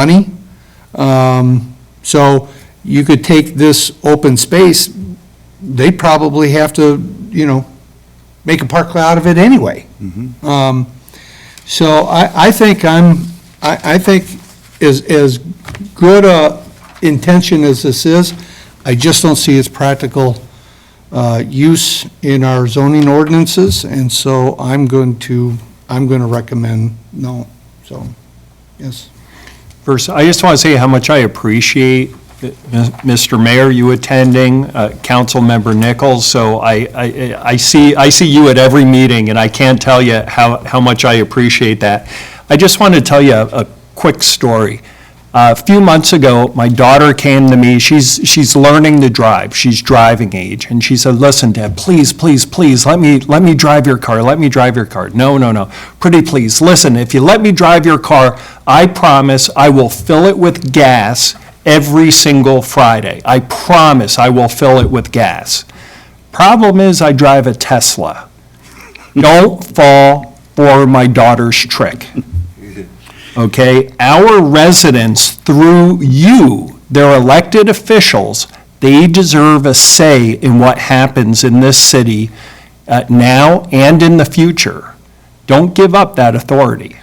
money. So you could take this open space, they probably have to, make a park out of it anyway. So I think I think as good a intention as this is, I just don't see its practical use in our zoning ordinances, and so I'm going to recommend no. So, yes. First, I just want to say how much I appreciate, Mr. Mayor, you attending, Councilmember Nichols. So I see you at every meeting, and I can't tell you how much I appreciate that. I just want to tell you a quick story. A few months ago, my daughter came to me. She's learning to drive. She's driving age, and she said, "Listen, Dad, please, let me drive your car. Let me drive your car." No. Pretty please, listen. If you let me drive your car, I promise I will fill it with gas every single Friday. I promise I will fill it with gas. Problem is, I drive a Tesla. Don't fall for my daughter's trick. Okay, our residents, through you, their elected officials, they deserve a say in what happens in this city now and in the future. Don't give up that authority.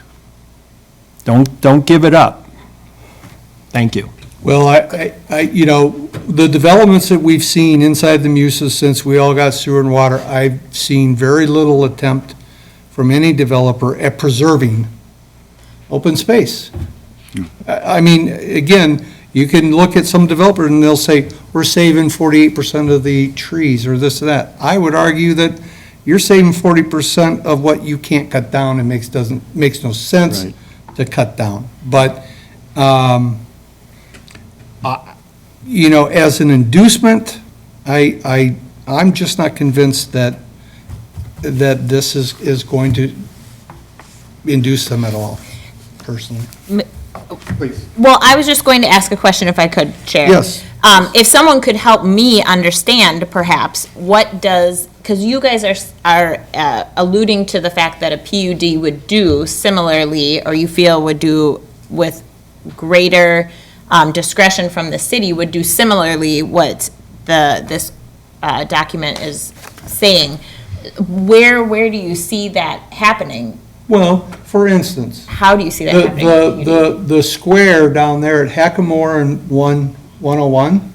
Don't give it up. Thank you. Well, the developments that we've seen inside the Muses since we all got sewer and water, I've seen very little attempt from any developer at preserving open space. I mean, again, you can look at some developer and they'll say, we're saving 48% of the trees or this or that. I would argue that you're saving 40% of what you can't cut down and makes no sense Right. to cut down. But, as an inducement, I'm just not convinced that this is going to induce them at all, personally. Please. Well, I was just going to ask a question if I could, Chair. Yes. If someone could help me understand perhaps because you guys are alluding to the fact that a PUD would do similarly, or you feel would do with greater discretion from the city, would do similarly what this document is saying. Where do you see that happening? Well, for instance, How do you see that happening? the square down there at Hackamore and 101,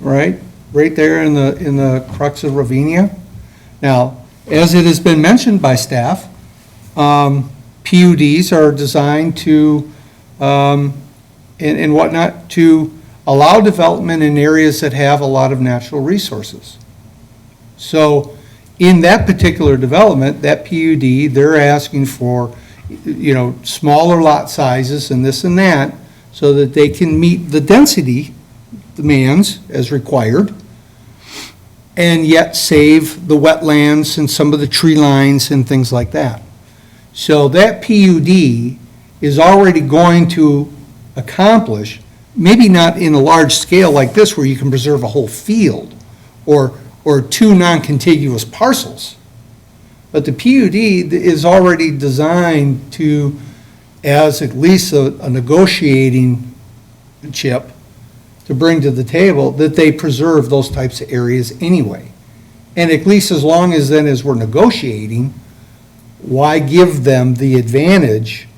right? Right there in the crux of Ravinia. Now, as it has been mentioned by staff, PUDs are designed to, and whatnot, to allow development in areas that have a lot of natural resources. So, in that particular development, that PUD, they're asking for, smaller lot sizes and this and that, so that they can meet the density demands as required, and yet save the wetlands and some of the tree lines and things like that. So that PUD is already going to accomplish, maybe not in a large scale like this where you can preserve a whole field, or two non-contiguous parcels. But the PUD is already designed to, as at least a negotiating chip to bring to the table, that they preserve those types of areas anyway. And at least as long as we're negotiating, why give them the advantage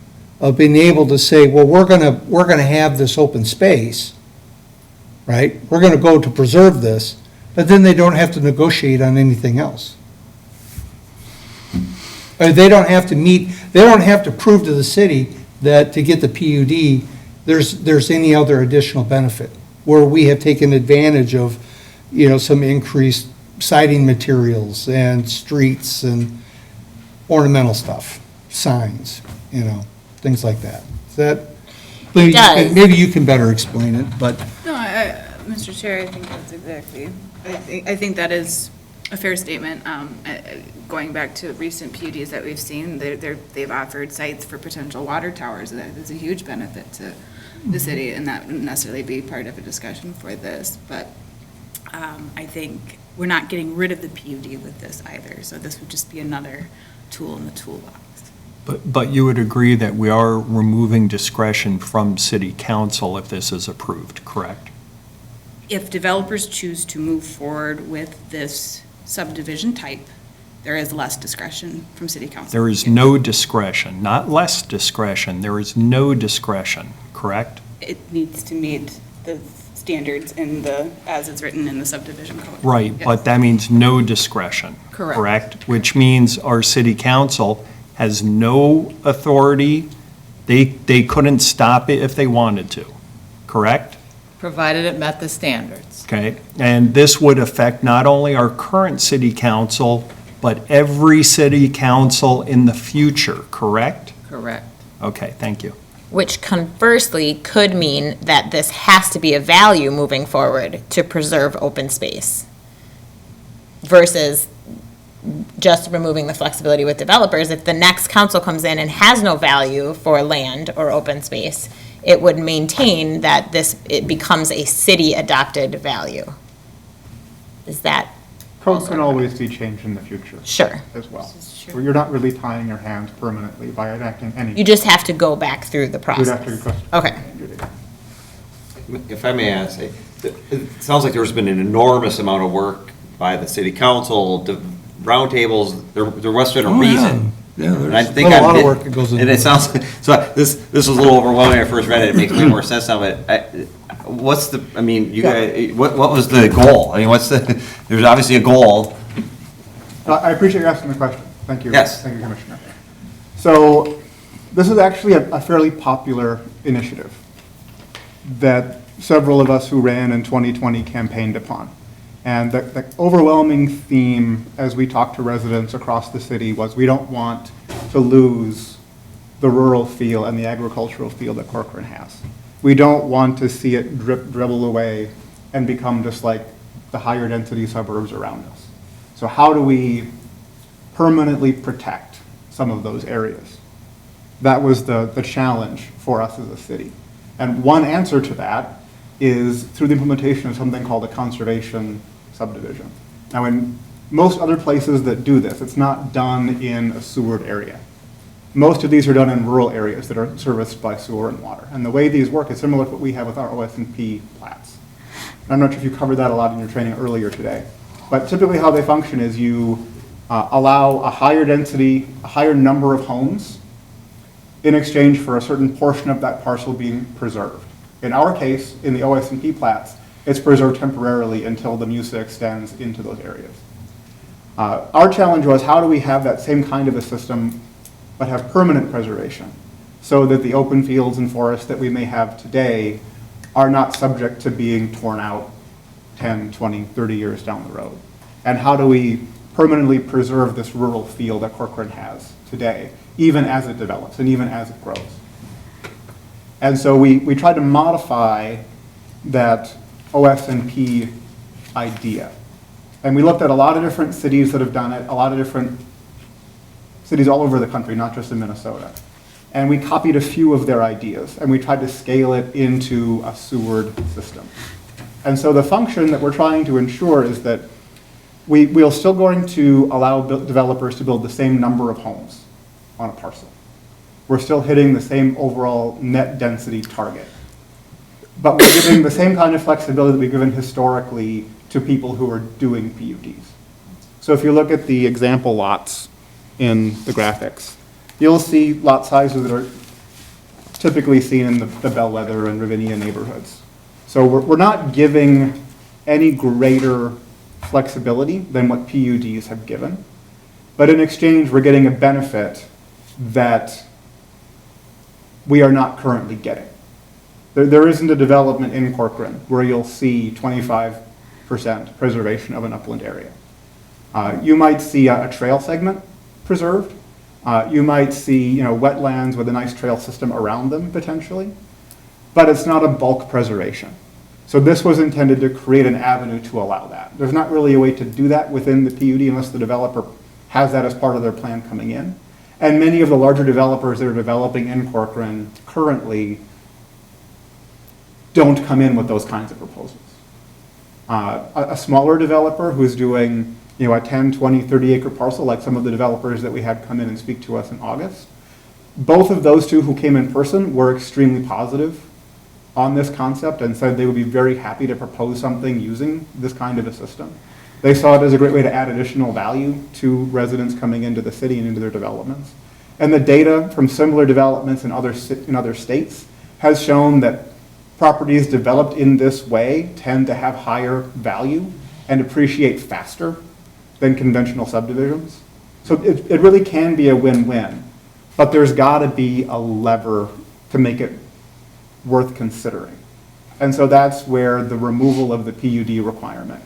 of being able to say, well, we're gonna have this open space, right? We're gonna go to preserve this, but then they don't have to negotiate on anything else. Or they don't have to prove to the city that to get the PUD, there's any other additional benefit, where we have taken advantage of, some increased siding materials and streets and ornamental stuff, signs, things like that. Is that, maybe you can better explain it, but. No, Mr. Chair, I think that's exactly, I think that is a fair statement. Going back to recent PUDs that we've seen, they've offered sites for potential water towers. That is a huge benefit to the city, and that wouldn't necessarily be part of a discussion for this. But I think we're not getting rid of the PUD with this either. So this would just be another tool in the toolbox. But you would agree that we are removing discretion from city council if this is approved, correct? If developers choose to move forward with this subdivision type, there is less discretion from city council. There is no discretion, not less discretion, there is no discretion, correct? It needs to meet the standards in the, as it's written in the subdivision code. Right, Yes. but that means no discretion. Correct. Which means our city council has no authority, they couldn't stop it if they wanted to, correct? Provided it met the standards. Okay, and this would affect not only our current city council, but every city council in the future, correct? Correct. Okay, thank you. Which conversely could mean that this has to be a value moving forward to preserve open space versus just removing the flexibility with developers. If the next council comes in and has no value for land or open space, it would maintain that it becomes a city-adopted value. Is that? Code can always be changed in the future. Sure. As well. So you're not really tying your hands permanently by enacting any. You just have to go back through the You'd process. have to request. Okay. If I may ask, it sounds like there's been an enormous amount of work by the city council, the roundtables, there must have been a Oh, yeah. reason. Yeah, And I there's think been a I'm lot of hit- work that goes into And it. it sounds, so this was a little overwhelming when I first read it, it makes way more sense now, but what's the, I mean, you guys, what was the goal? I mean, there's obviously a goal. I appreciate you asking the question. Thank you. Yes. Thank you, Commissioner. So this is actually a fairly popular initiative that several of us who ran in 2020 campaigned upon. And the overwhelming theme as we talked to residents across the city was we don't want to lose the rural feel and the agricultural feel that Corcoran has. We don't want to see it dribble away and become just like the higher density suburbs around us. So how do we permanently protect some of those areas? That was the challenge for us as a city. And one answer to that is through the implementation of something called a Conservation Subdivision. Now, in most other places that do this, it's not done in a sewered area. Most of these are done in rural areas that are serviced by sewer and water. And the way these work is similar to what we have with our OS&P plats. And I'm not sure if you covered that a lot in your training earlier today. But typically how they function is you allow a higher density, a higher number of homes in exchange for a certain portion of that parcel being preserved. In our case, in the OS&P plats, it's preserved temporarily until the MUSA extends into those areas. Our challenge was how do we have that same kind of a system but have permanent preservation so that the open fields and forests that we may have today are not subject to being torn out 10, 20, 30 years down the road? And how do we permanently preserve this rural feel that Corcoran has today, even as it develops and even as it grows? And so we tried to modify that OS&P idea. And we looked at a lot of different cities that have done it, a lot of different cities all over the country, not just in Minnesota. And we copied a few of their ideas, and we tried to scale it into a sewered system. And so the function that we're trying to ensure is that we're still going to allow developers to build the same number of homes on a parcel. We're still hitting the same overall net density target. But we're giving the same kind of flexibility that we've given historically to people who are doing PUDs. So if you look at the example lots in the graphics, you'll see lot sizes that are typically seen in the Bellwether and Ravinia neighborhoods. So we're not giving any greater flexibility than what PUDs have given, but in exchange, we're getting a benefit that we are not currently getting. There isn't a development in Corcoran where you'll see 25% preservation of an upland area. You might see a trail segment preserved. You might see wetlands with a nice trail system around them potentially, but it's not a bulk preservation. So this was intended to create an avenue to allow that. There's not really a way to do that within the PUD unless the developer has that as part of their plan coming in. And many of the larger developers that are developing in Corcoran currently don't come in with those kinds of proposals. A smaller developer who's doing a 10, 20, 30 acre parcel like some of the developers that we had come in and speak to us in August, Both of those two who came in person were extremely positive on this concept and said they would be very happy to propose something using this kind of a system. They saw it as a great way to add additional value to residents coming into the city and into their developments. And the data from similar developments in other states has shown that properties developed in this way tend to have higher value and appreciate faster than conventional subdivisions. So it really can be a win-win, but there's got to be a lever to make it worth considering. And so that's where the removal of the PUD requirement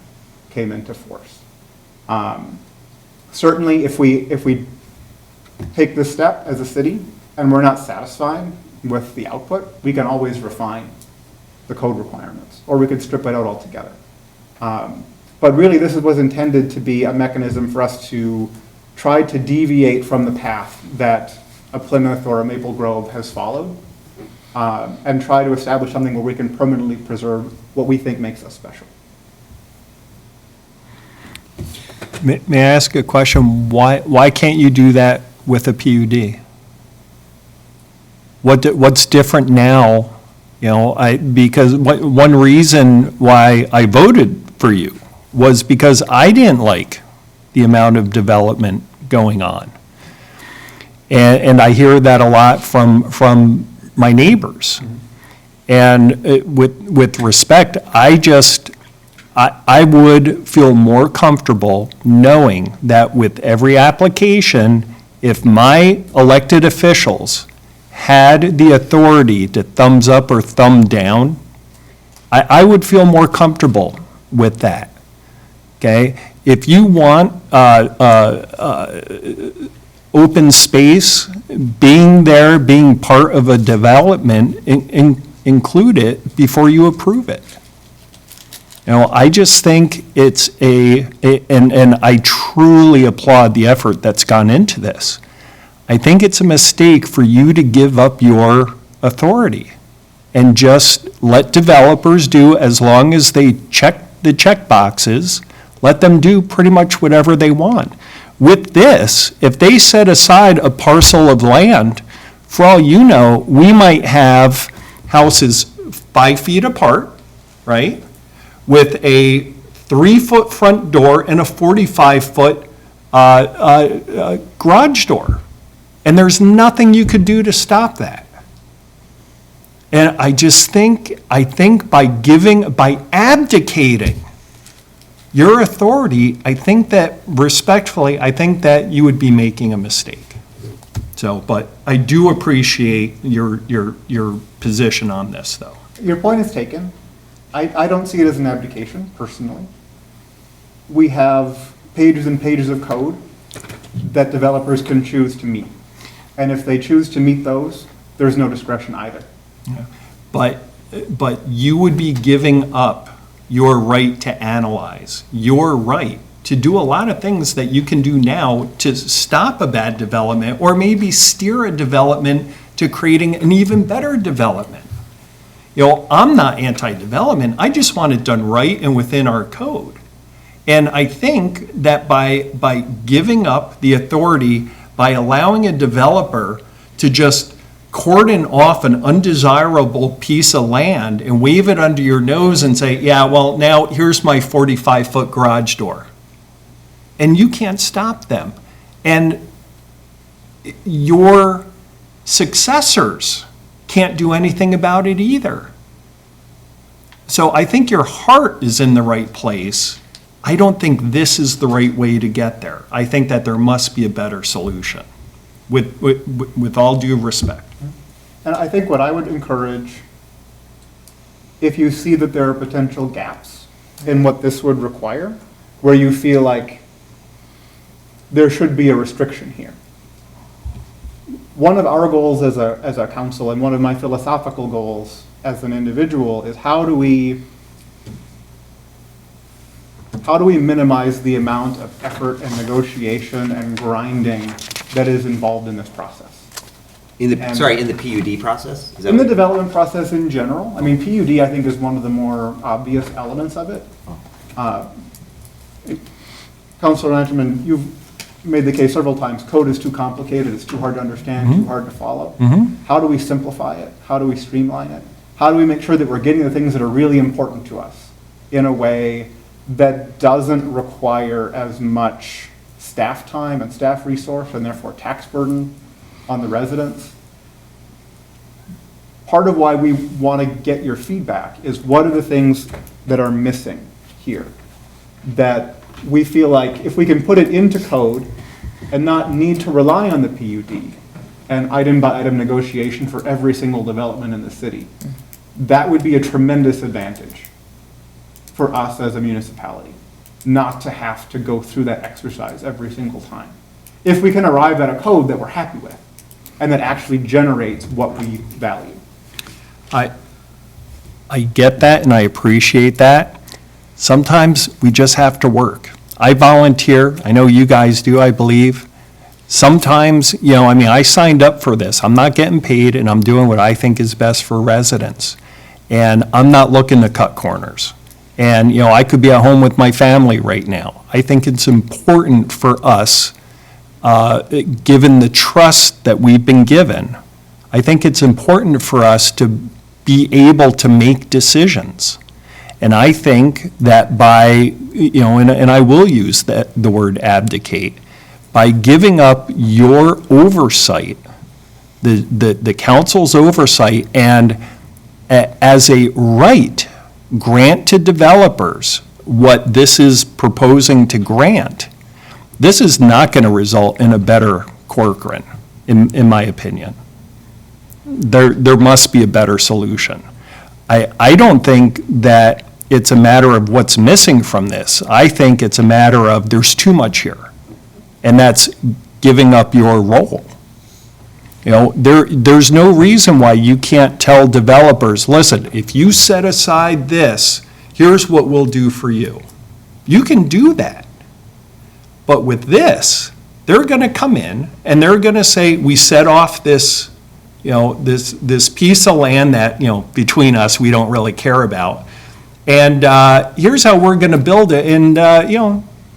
came into force. Certainly, if we take this step as a city and we're not satisfied with the output, we can always refine the code requirements, or we could strip it out altogether. But really, this was intended to be a mechanism for us to try to deviate from the path that a Plymouth or a Maple Grove has followed, and try to establish something where we can permanently preserve what we think makes us special. May I ask a question? Why can't you do that with a PUD? What's different now? You know, because one reason why I voted for you was because I didn't like the amount of development going on. And I hear that a lot from my neighbors. And with respect, I would feel more comfortable knowing that with every application, if my elected officials had the authority to thumbs up or thumb down, I would feel more comfortable with that, okay? If you want open space, being there, being part of a development, include it before you approve it. You know, I just think it's and I truly applaud the effort that's gone into this. I think it's a mistake for you to give up your authority and just let developers do, as long as they check the check boxes, let them do pretty much whatever they want. With this, if they set aside a parcel of land, for all you know, we might have houses 5 feet apart, right? With a 3-foot front door and a 45-foot garage door. And there's nothing you could do to stop that. And I think by abdicating your authority, I think that respectfully, I think that you would be making a mistake. So, but I do appreciate your position on this, though. Your point is taken. I don't see it as an abdication, personally. We have pages and pages of code that developers can choose to meet. And if they choose to meet those, there's no discretion either. But you would be giving up your right to analyze, your right to do a lot of things that you can do now to stop a bad development, or maybe steer a development to creating an even better development. You know, I'm not anti-development, I just want it done right and within our code. And I think that by giving up the authority, by allowing a developer to just cordon off an undesirable piece of land and wave it under your nose and say, yeah, well, now here's my 45-foot garage door. And you can't stop them. And your successors can't do anything about it either. So I think your heart is in the right place. I don't think this is the right way to get there. I think that there must be a better solution, with all due respect. And I think what I would encourage, if you see that there are potential gaps in what this would require, where you feel like there should be a restriction here. One of our goals as a council, and one of my philosophical goals as an individual, is how do we minimize the amount of effort and negotiation and grinding that is involved in this process? In the PUD process? Is that In the what- development process in general. I mean, PUD, I think, is one of the more obvious elements of it. Councilor Ranchman, you've made the case several times, code is too complicated, it's too hard to understand, too hard to follow. How do we simplify it? How do we streamline it? How do we make sure that we're getting the things that are really important to us in a way that doesn't require as much staff time and staff resource and therefore tax burden on the residents? Part of why we want to get your feedback is what are the things that are missing here that we feel like if we can put it into code and not need to rely on the PUD and item by item negotiation for every single development in the city, that would be a tremendous advantage for us as a municipality, not to have to go through that exercise every single time. If we can arrive at a code that we're happy with and that actually generates what we value. I get that and I appreciate that. Sometimes we just have to work. I volunteer, I know you guys do, I believe. Sometimes, I signed up for this. I'm not getting paid and I'm doing what I think is best for residents. And I'm not looking to cut corners. And, I could be at home with my family right now. I think it's important for us, given the trust that we've been given, I think it's important for us to be able to make decisions. And I think that by, and I will use the word abdicate, by giving up your oversight, the council's oversight, and as a right, grant to developers what this is proposing to grant, this is not going to result in a better Corcoran, in my opinion. There must be a better solution. I don't think that it's a matter of what's missing from this. I think it's a matter of there's too much here, and that's giving up your role. There's no reason why you can't tell developers, listen, if you set aside this, here's what we'll do for you. You can do that. But with this, they're going to come in and they're going to say, we set off this, this piece of land that, between us, we don't really care about. And here's how we're going to build it, and,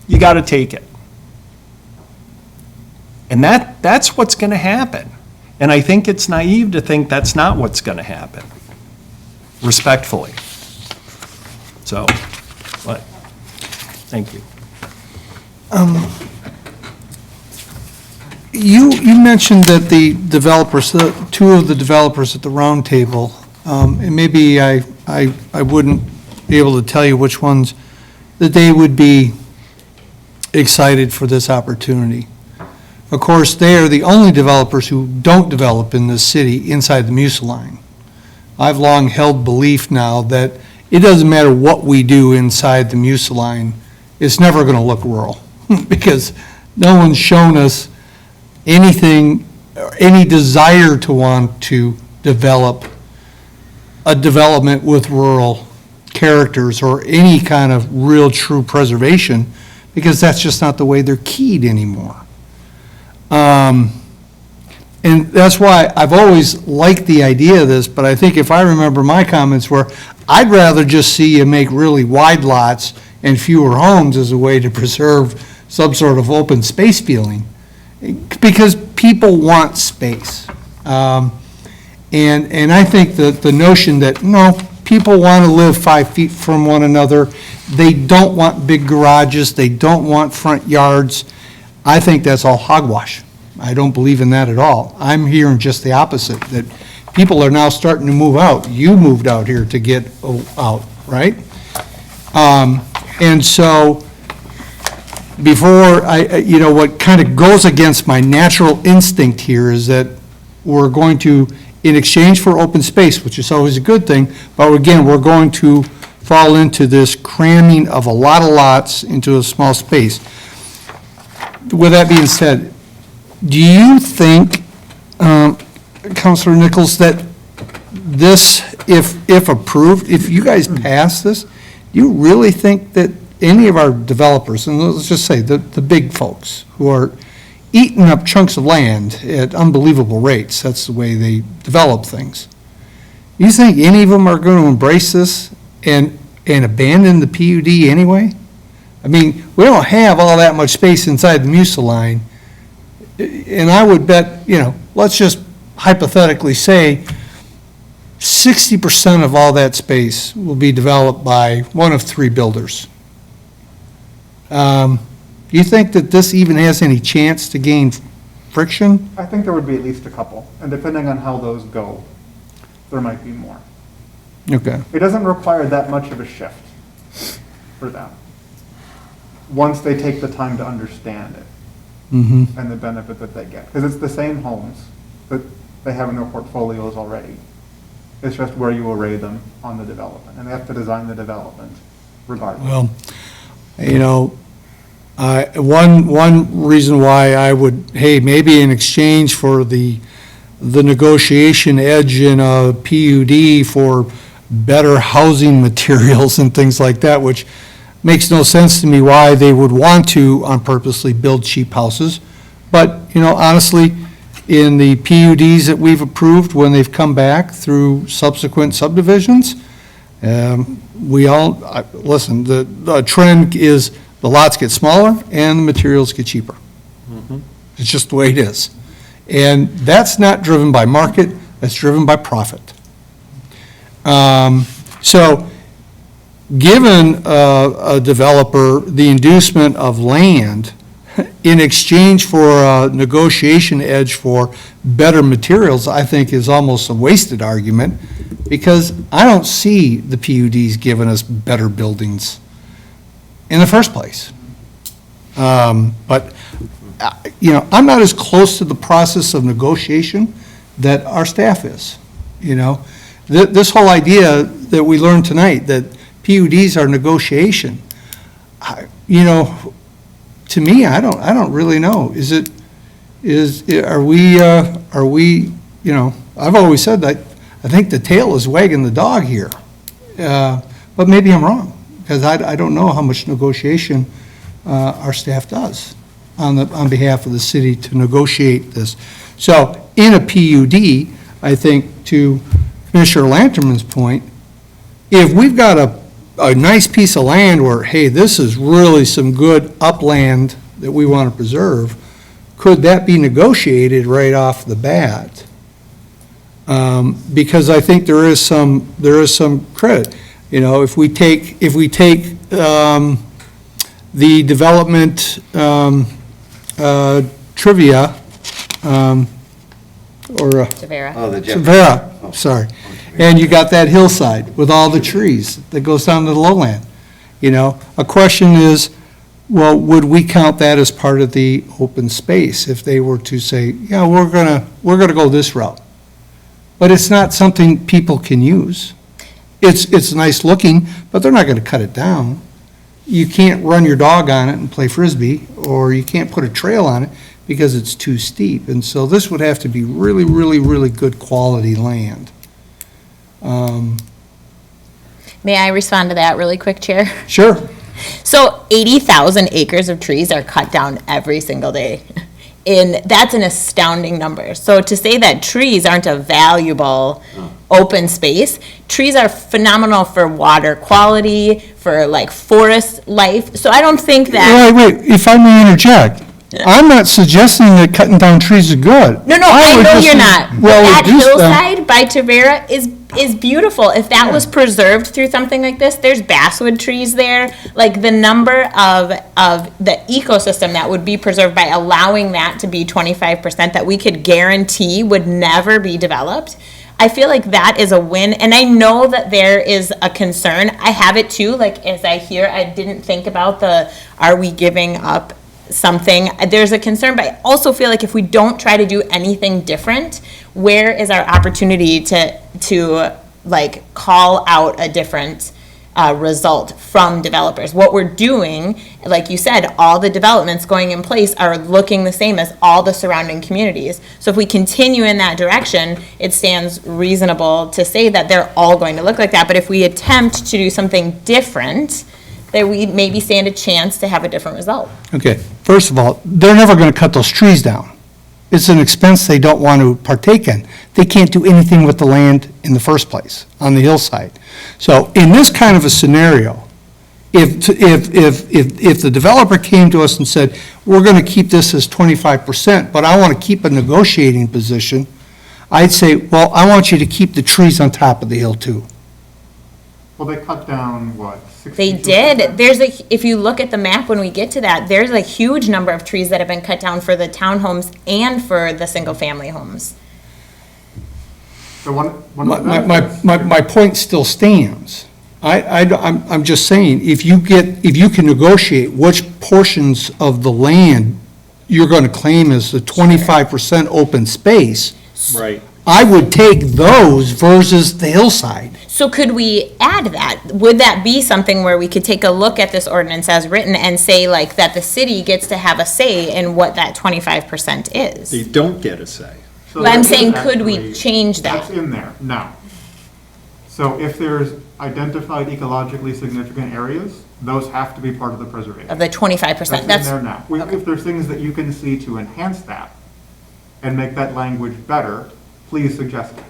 you got to take it. And that's what's going to happen. And I think it's naive to think that's not what's going to happen, respectfully. So, but, thank you. You mentioned that the developers, two of the developers at the round table, and maybe I wouldn't be able to tell you which ones, that they would be excited for this opportunity. Of course, they are the only developers who don't develop in this city inside the Muciline. I've long held belief now that it doesn't matter what we do inside the Muciline, it's never going to look rural because no one's shown us anything, any desire to want to develop a development with rural characters or any kind of real true preservation, because that's just not the way they're keyed anymore. And that's why I've always liked the idea of this, but I think if I remember my comments were, I'd rather just see you make really wide lots and fewer homes as a way to preserve some sort of open space feeling, because people want space. And I think that the notion that, no, people want to live 5 feet from one another, they don't want big garages, they don't want front yards, I think that's all hogwash. I don't believe in that at all. I'm hearing just the opposite, that people are now starting to move out. You moved out here to get out, right? And so before what kind of goes against my natural instinct here is that we're going to, in exchange for open space, which is always a good thing, but again, we're going to fall into this cramming of a lot of lots into a small space. With that being said, do you think, Councilor Nichols, that this, if approved, if you guys pass this, do you really think that any of our developers, and let's just say the big folks who are eating up chunks of land at unbelievable rates, that's the way they develop things, you think any of them are going to embrace this and abandon the PUD anyway? I mean, we don't have all that much space inside the Muciline. And I would bet, let's just hypothetically say 60% of all that space will be developed by one of three builders. Do you think that this even has any chance to gain friction? I think there would be at least a couple, and depending on how those go, there might be more. Okay. It doesn't require that much of a shift for them, once they take the time to understand it Mm-hmm. and the benefit that they get. Because it's the same homes that they have in their portfolios already. It's just where you array them on the development, and they have to design the development regardless. Well, one reason why I would, maybe in exchange for the negotiation edge in a PUD for better housing materials and things like that, which makes no sense to me why they would want to on purposely build cheap houses. But, honestly, in the PUDs that we've approved, when they've come back through subsequent subdivisions, listen, the trend is the lots get smaller and the materials get cheaper. It's just the way it is. And that's not driven by market, that's driven by profit. So, given a developer the inducement of land in exchange for a negotiation edge for better materials, I think is almost a wasted argument, because I don't see the PUDs giving us better buildings in the first place. But, I'm not as close to the process of negotiation that our staff is, This whole idea that we learned tonight, that PUDs are negotiation, to me, I don't really know. Are we, I've always said that, I think the tail is wagging the dog here. But maybe I'm wrong, because I don't know how much negotiation our staff does on behalf of the city to negotiate this. So in a PUD, I think, to Commissioner Lanterman's point, if we've got a nice piece of land where, hey, this is really some good upland that we want to preserve, could that be negotiated right off the bat? Because I think there is some credit. If we take the development trivia, Tavera. Oh, the Jeff. Vera, sorry. And you got that hillside with all the trees that goes down to the lowland. A question is, well, would we count that as part of the open space if they were to say, yeah, we're gonna go this route? But it's not something people can use. It's nice looking, but they're not gonna cut it down. You can't run your dog on it and play Frisbee, or you can't put a trail on it because it's too steep. And so this would have to be really, really, really good quality land. May I respond to that really quick, Chair? Sure. So 80,000 acres of trees are cut down every single day. And that's an astounding number. So to say that trees aren't a valuable open space, trees are phenomenal for water quality, for forest life. So I don't think that. Wait, if I may interject, I'm not suggesting that cutting down trees is good. No, I would know just you're not. But well that reduce them. hillside by Tavera is beautiful. If that was preserved through something like this, there's basswood trees there. The number of the ecosystem that would be preserved by allowing that to be 25% that we could guarantee would never be developed. I feel like that is a win, and I know that there is a concern. I have it too, as I hear, I didn't think about are we giving up something? There's a concern, but I also feel like if we don't try to do anything different, where is our opportunity to call out a different result from developers? What we're doing, like you said, all the developments going in place are looking the same as all the surrounding communities. So if we continue in that direction, it stands reasonable to say that they're all going to look like that. But if we attempt to do something different, that we maybe stand a chance to have a different result. Okay, first of all, they're never going to cut those trees down. It's an expense they don't want to partake in. They can't do anything with the land in the first place, on the hillside. So in this kind of a scenario, if the developer came to us and said, we're going to keep this as 25%, but I want to keep a negotiating position, I'd say, well, I want you to keep the trees on top of the hill too. Well, they cut down, what, 60? They did. There's if you look at the map when we get to that, there's a huge number of trees that have been cut down for the townhomes and for the single-family homes. So one of the benefits- My point still stands. I'm just saying, if you can negotiate which portions of the land you're going to claim as the 25% open space, Right. I would take those versus the hillside. So could we add that? Would that be something where we could take a look at this ordinance as written and say like that the city gets to have a say in what that 25% is? They don't get a say. So But I'm that is saying, could we actually- change that? That's in there now. So if there's identified ecologically significant areas, those have to be part of the preservation. Of the 25%? That's in there now. If there's things that you can see to enhance that and make that language better, please suggest it.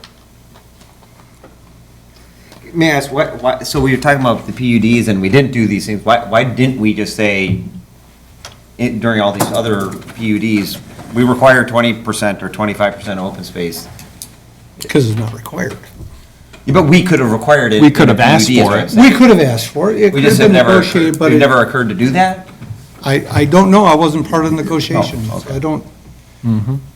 May I ask, why, so we were talking about the PUDs and we didn't do these things, why didn't we just say, during all these other PUDs, we require 20% or 25% open space? Because it's not required. Yeah, but we could have required it. We could in a have asked PUD, is for what it. I'm saying. We could have asked for it. It We could just have have been never, negotiated, but it never occurred to do that? I don't know. I wasn't part of the negotiations. Oh, okay. I don't,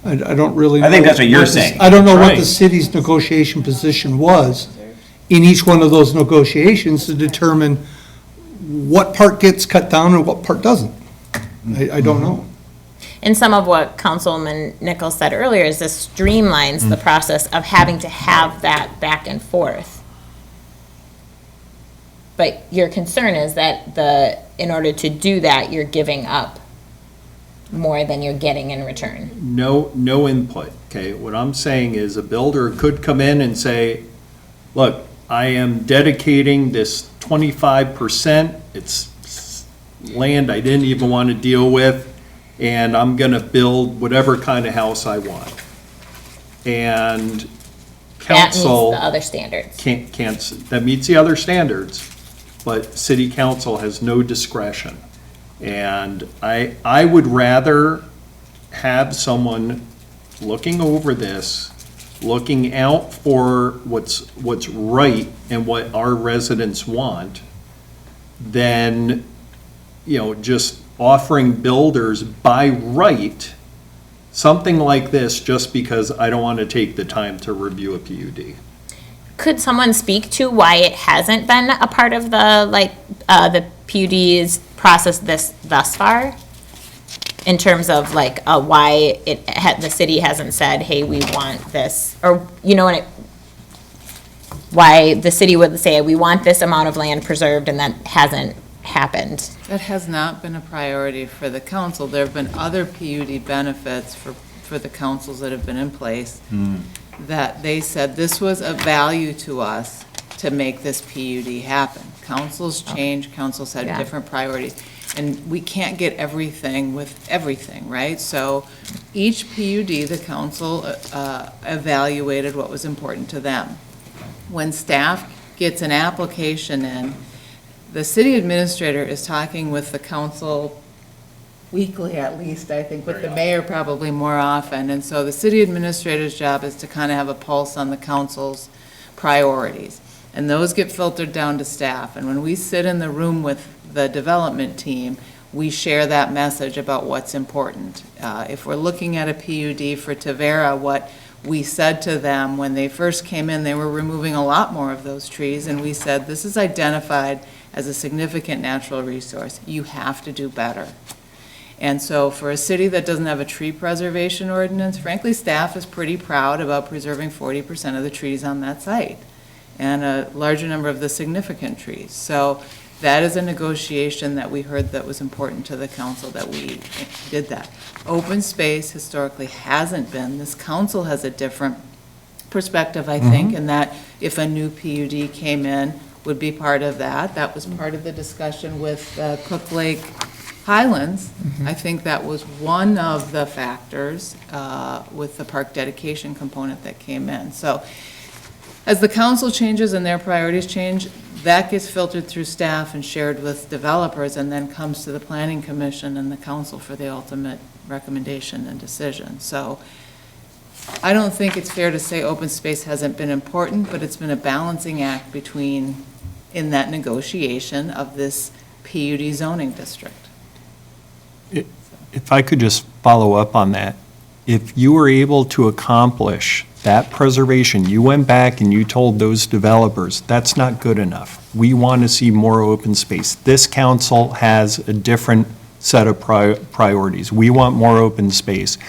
I don't really know. I think that's what you're the- saying. I don't know what Right. the city's negotiation position was in each one of those negotiations to determine what part gets cut down and what part doesn't. I don't know. And some of what Councilman Nichols said earlier is this streamlines the process of having to have that back and forth. But your concern is that in order to do that, you're giving up more than you're getting in return. No input, okay? What I'm saying is a builder could come in and say, look, I am dedicating this 25%, it's land I didn't even want to deal with, and I'm gonna build whatever kind of house I want. And That meets council the other standards. that meets the other standards, but city council has no discretion. And I would rather have someone looking over this, looking out for what's right and what our residents want, than, just offering builders by right something like this just because I don't want to take the time to review a PUD. Could someone speak to why it hasn't been a part of the PUD's process thus far? In terms of why the city hasn't said, hey, we want this, or, why the city would say, we want this amount of land preserved, and that hasn't happened. That has not been a priority for the council. There have been other PUD benefits for the councils that have been in place that they said this was a value to us to make this PUD happen. Councils change, councils have Yeah. different priorities, and we can't get everything with everything, right? So each PUD, the council evaluated what was important to them. When staff gets an application in, the city administrator is talking with the council weekly at least, I think, with the mayor probably more often. And so the city administrator's job is to kind of have a pulse on the council's priorities. And those get filtered down to staff. And when we sit in the room with the development team, we share that message about what's important. If we're looking at a PUD for Tavera, what we said to them when they first came in, they were removing a lot more of those trees. And we said, this is identified as a significant natural resource. You have to do better. And so for a city that doesn't have a tree preservation ordinance, frankly, staff is pretty proud about preserving 40% of the trees on that site and a larger number of the significant trees. So that is a negotiation that we heard that was important to the council, that we did that. Open space historically hasn't been. This council has a different perspective, I think, in that if a new PUD came in, would be part of that. That was part of the discussion with Cook Lake Highlands. I think that was one of the factors with the park dedication component that came in. So as the council changes and their priorities change, that gets filtered through staff and shared with developers, and then comes to the planning commission and the council for the ultimate recommendation and decision. So I don't think it's fair to say open space hasn't been important, but it's been a balancing act between, in that negotiation of this PUD zoning district. If I could just follow up on that, if you were able to accomplish that preservation, you went back and you told those developers, that's not good enough. We want to see more open space. This council has a different set of priorities. We want more open space.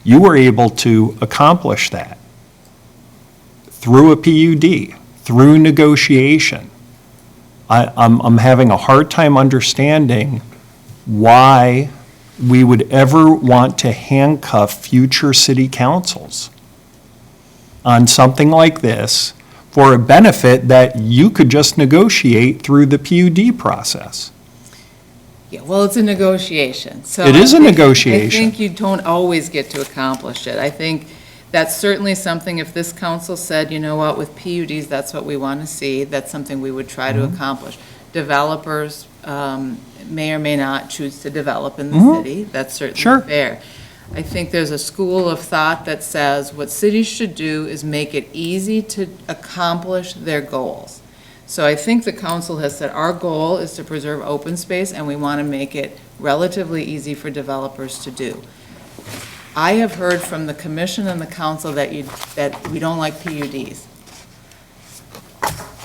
You were able to accomplish that through a PUD, through negotiation. I'm having a hard time understanding why we would ever want to handcuff future city councils on something like this for a benefit that you could just negotiate through the PUD process. Yeah, well, it's a negotiation, so. It is a I think- negotiation. I think you don't always get to accomplish it. I think that's certainly something, if this council said, you know what, with PUDs, that's what we want to see, that's something we would try to accomplish. Developers may or may not choose to develop in the city, that's Sure. certainly fair. I think there's a school of thought that says what cities should do is make it easy to accomplish their goals. So I think the council has said, our goal is to preserve open space, and we want to make it relatively easy for developers to do. I have heard from the commission and the council that we don't like PUDs.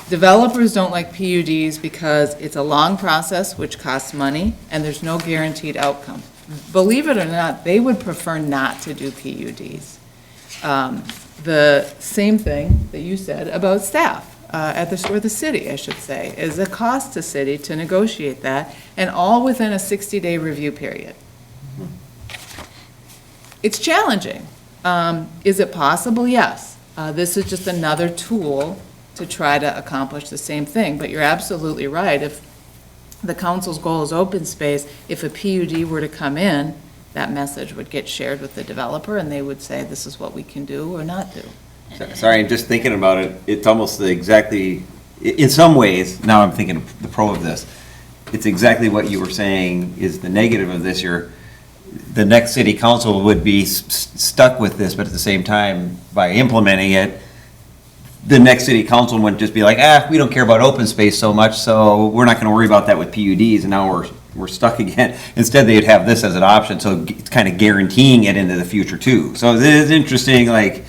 Developers don't like PUDs because it's a long process, which costs money, and there's no guaranteed outcome. Believe it or not, they would prefer not to do PUDs. The same thing that you said about staff, or the city, I should say, is a cost to city to negotiate that, and all within a 60-day review period. It's challenging. Is it possible? Yes. This is just another tool to try to accomplish the same thing, but you're absolutely right. If the council's goal is open space, if a PUD were to come in, that message would get shared with the developer, and they would say, this is what we can do or not do. Sorry, I'm just thinking about it, it's almost exactly, in some ways, now I'm thinking of the pro of this, it's exactly what you were saying is the negative of this. The next city council would be stuck with this, but at the same time, by implementing it, the next city council would just be like, we don't care about open space so much, so we're not gonna worry about that with PUDs, and now we're stuck again. Instead, they'd have this as an option, so it's kind of guaranteeing it into the future too. So it is interesting, like,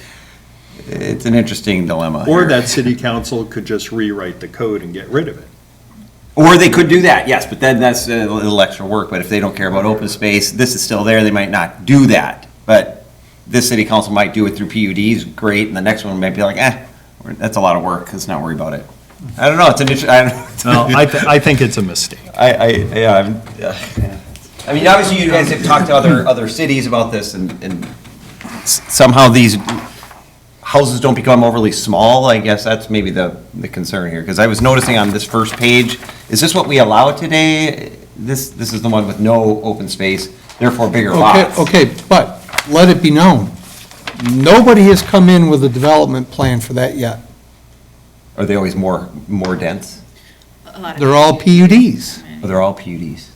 it's an interesting dilemma Or here. that city council could just rewrite the code and get rid of it. Or they could do that, yes, but then that's a little extra work, but if they don't care about open space, this is still there, they might not do that. But this city council might do it through PUDs, great, and the next one might be like, that's a lot of work, let's not worry about it. I don't know, it's an interesting, No, I think it's a mistake. I mean, obviously you guys have talked to other cities about this, and somehow these houses don't become overly small. I guess that's maybe the concern here, because I was noticing on this first page, is this what we allow today? This is the one with no open space, therefore bigger lots. Okay, but let it be known, nobody has come in with a development plan for that yet. Are they always more dense? A lot of They're all PUDs. Or they're all PUDs?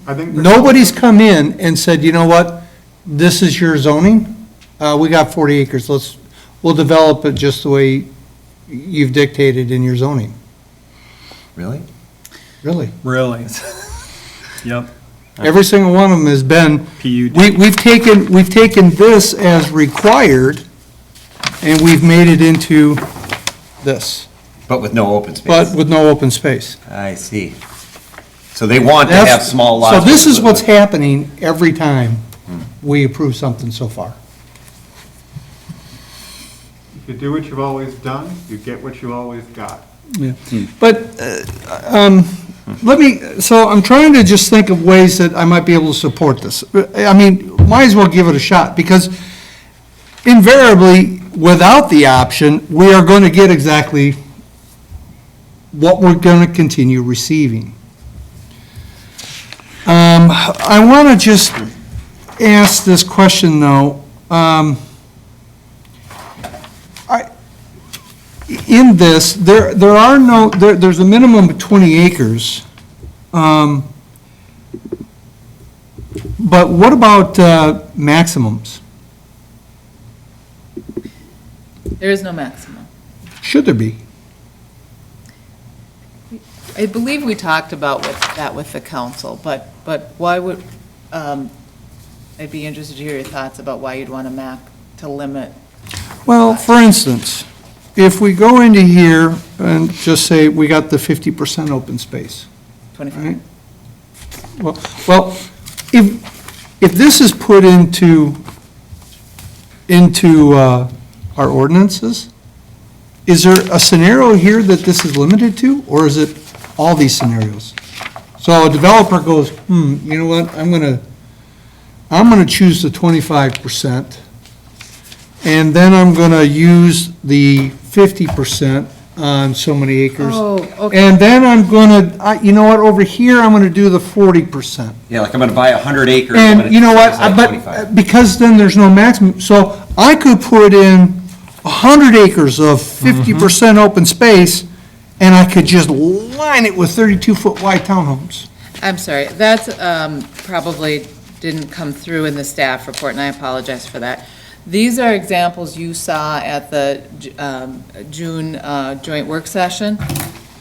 I think. Nobody's come in and said, you know what, this is your zoning, we got 40 acres, we'll develop it just the way you've dictated in your zoning. Really? Really. Really? Yep. Every single one of them has been, PUD. we've taken this as required, and we've made it into this, But with no open space? but with no open space. I see. So they want to have small lots. So this is what's happening every time we approve something so far. If you do what you've always done, you get what you always got. Yeah. But, so I'm trying to just think of ways that I might be able to support this. I mean, might as well give it a shot, because invariably, without the option, we are going to get exactly what we're going to continue receiving. I want to just ask this question, though. in this, there are no, there's a minimum of 20 acres. But what about maximums? There is no maximum. Should there be? I believe we talked about that with the council, but why would, I'd be interested to hear your thoughts about why you'd want to limit. Well, for instance, if we go into here and just say we got the 50% open space, 25. right? Well, if this is put into our ordinances, is there a scenario here that this is limited to, or is it all these scenarios? So a developer goes, you know what, I'm gonna choose the 25%, and then I'm gonna use the 50% on so many acres. Oh, okay. And then I'm gonna, you know what, over here, I'm gonna do the 40%. Yeah, like I'm gonna buy 100 acres. but And you know what, it's like but 25. because then there's no maximum, so I could put in 100 acres of 50% open space, and I could just line it with 32-foot wide townhomes. I'm sorry, that's probably didn't come through in the staff report, and I apologize for that. These are examples you saw at the June joint work session.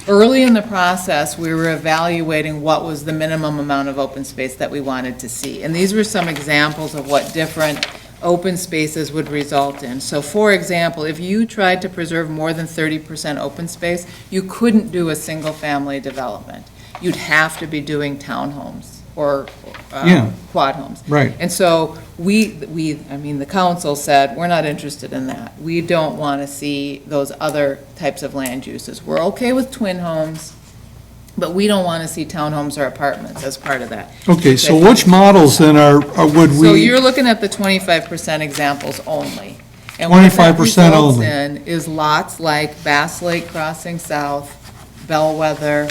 Early in the process, we were evaluating what was the minimum amount of open space that we wanted to see. And these were some examples of what different open spaces would result in. So for example, if you tried to preserve more than 30% open space, you couldn't do a single-family development. You'd have to be doing townhomes or Yeah. quad homes. Right. And so the council said, we're not interested in that. We don't want to see those other types of land uses. We're okay with twin homes, but we don't want to see townhomes or apartments as part of that. Okay, so which models then would So we, you're looking at the 25% examples only. And what that 25% results only. in is lots like Bass Lake Crossing South, Bellwether,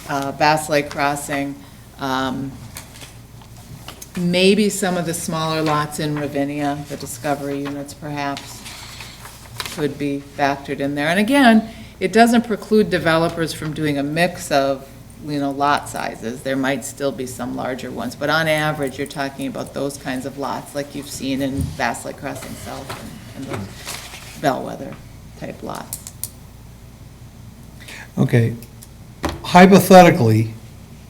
Bass Lake Crossing, maybe some of the smaller lots in Ravinia, the Discovery units perhaps, could be factored in there. And again, it doesn't preclude developers from doing a mix of, lot sizes. There might still be some larger ones, but on average, you're talking about those kinds of lots like you've seen in Bass Lake Crossing South and those Bellwether type lots. okay, hypothetically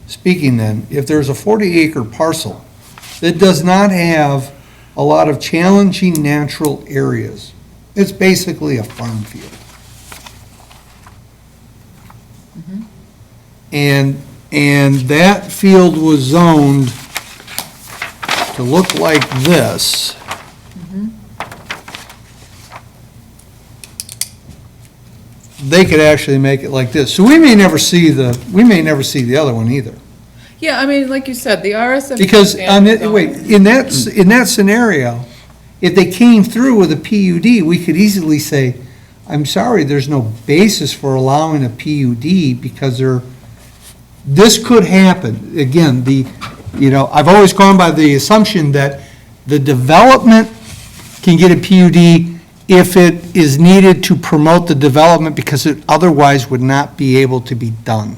speaking then, if there's a 40-acre parcel that does not have a lot of challenging natural areas, it's basically a farm field. And that field was zoned to look like this. They could actually make it like this. So we may never see the other one either. Yeah, I mean, like you said, the RSF. Because, in that scenario, if they came through with a PUD, we could easily say, I'm sorry, there's no basis for allowing a PUD because this could happen. Again, I've always gone by the assumption that the development can get a PUD if it is needed to promote the development because it otherwise would not be able to be done.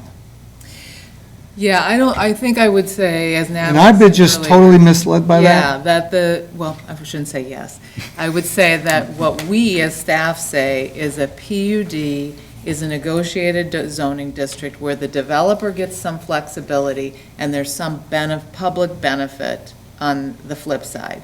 Yeah, I think I would say, as Natalie. And I've been just said totally earlier, misled by that. Yeah, I shouldn't say yes. I would say that what we as staff say is a PUD is a negotiated zoning district where the developer gets some flexibility and there's some public benefit on the flip side.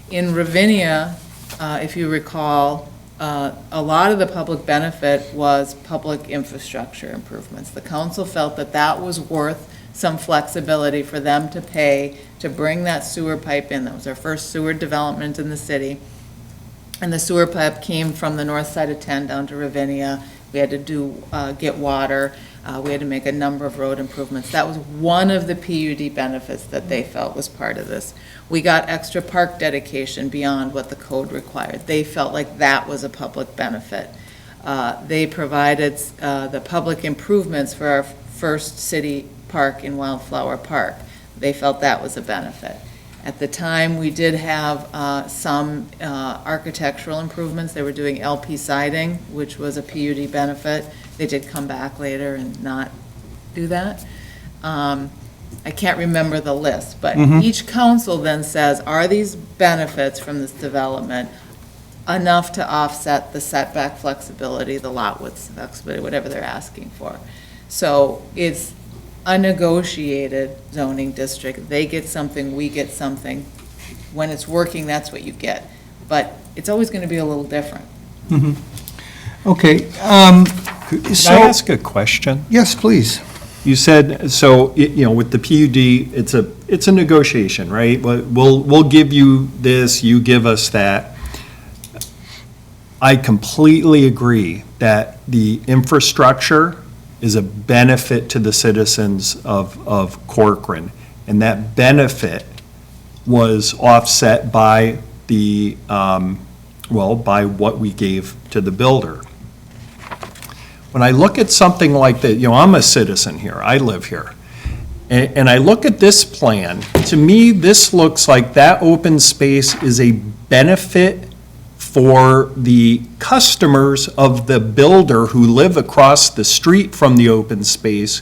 In Ravinia, if you recall, a lot of the public benefit was public infrastructure improvements. The council felt that that was worth some flexibility for them to pay to bring that sewer pipe in. That was our first sewer development in the city. And the sewer pipe came from the north side of 10 down to Ravinia. We had to get water. We had to make a number of road improvements. That was one of the PUD benefits that they felt was part of this. We got extra park dedication beyond what the code required. They felt like that was a public benefit. They provided the public improvements for our first city park in Wildflower Park. They felt that was a benefit. At the time, we did have some architectural improvements. They were doing LP siding, which was a PUD benefit. They did come back later and not do that. I can't remember the list, but each council then says, are these benefits from this development enough to offset the setback flexibility, the lot width flexibility, whatever they're asking for? So it's a negotiated zoning district. They get something, we get something. When it's working, that's what you get. But it's always going to be a little different. Okay, Can so, I ask a question? yes, please. You said, so, with the PUD, it's a negotiation, right? We'll give you this, you give us that. I completely agree that the infrastructure is a benefit to the citizens of Corcoran, and that benefit was offset by the, by what we gave to the builder. When I look at something like that, I'm a citizen here, I live here, and I look at this plan, to me, this looks like that open space is a benefit for the customers of the builder who live across the street from the open space.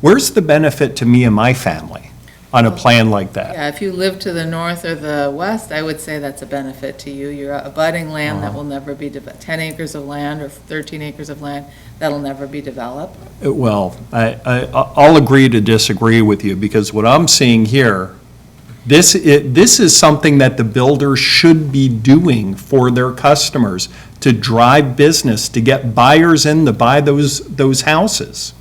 Where's the benefit to me and my family on a plan like that? Yeah, if you live to the north or the west, I would say that's a benefit to you. You're abutting land that will never be, 10 acres of land or 13 acres of land, that'll never be developed. Well, I'll agree to disagree with you, because what I'm seeing here, this is something that the builders should be doing for their customers, to drive business, to get buyers in to buy those houses.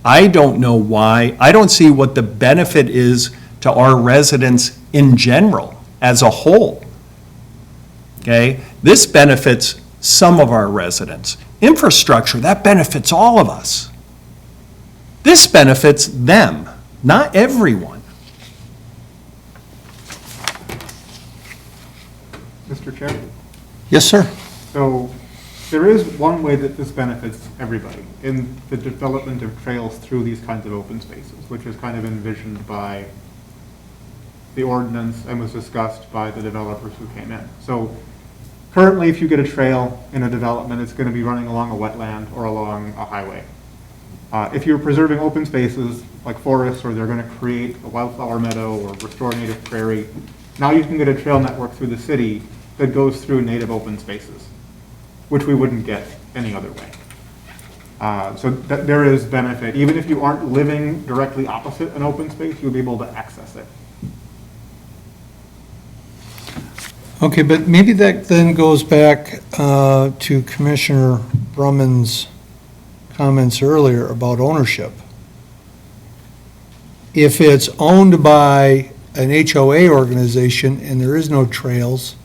I don't know why, I don't see what the benefit is to our residents in general, as a whole. Okay? This benefits some of our residents. Infrastructure, that benefits all of us. This benefits them, not everyone. Mr. Chair? Yes, sir. So there is one way that this benefits everybody in the development of trails through these kinds of open spaces, which is kind of envisioned by the ordinance and was discussed by the developers who came in. So currently, if you get a trail in a development, it's going to be running along a wetland or along a highway. If you're preserving open spaces like forests, or they're going to create a wildflower meadow or restore native prairie, now you can get a trail network through the city that goes through native open spaces, which we wouldn't get any other way. So there is benefit. Even if you aren't living directly opposite an open space, you'll be able to access it. Okay, but maybe that then goes back to Commissioner Brumman's comments earlier about ownership. If it's owned by an HOA organization and there is no trails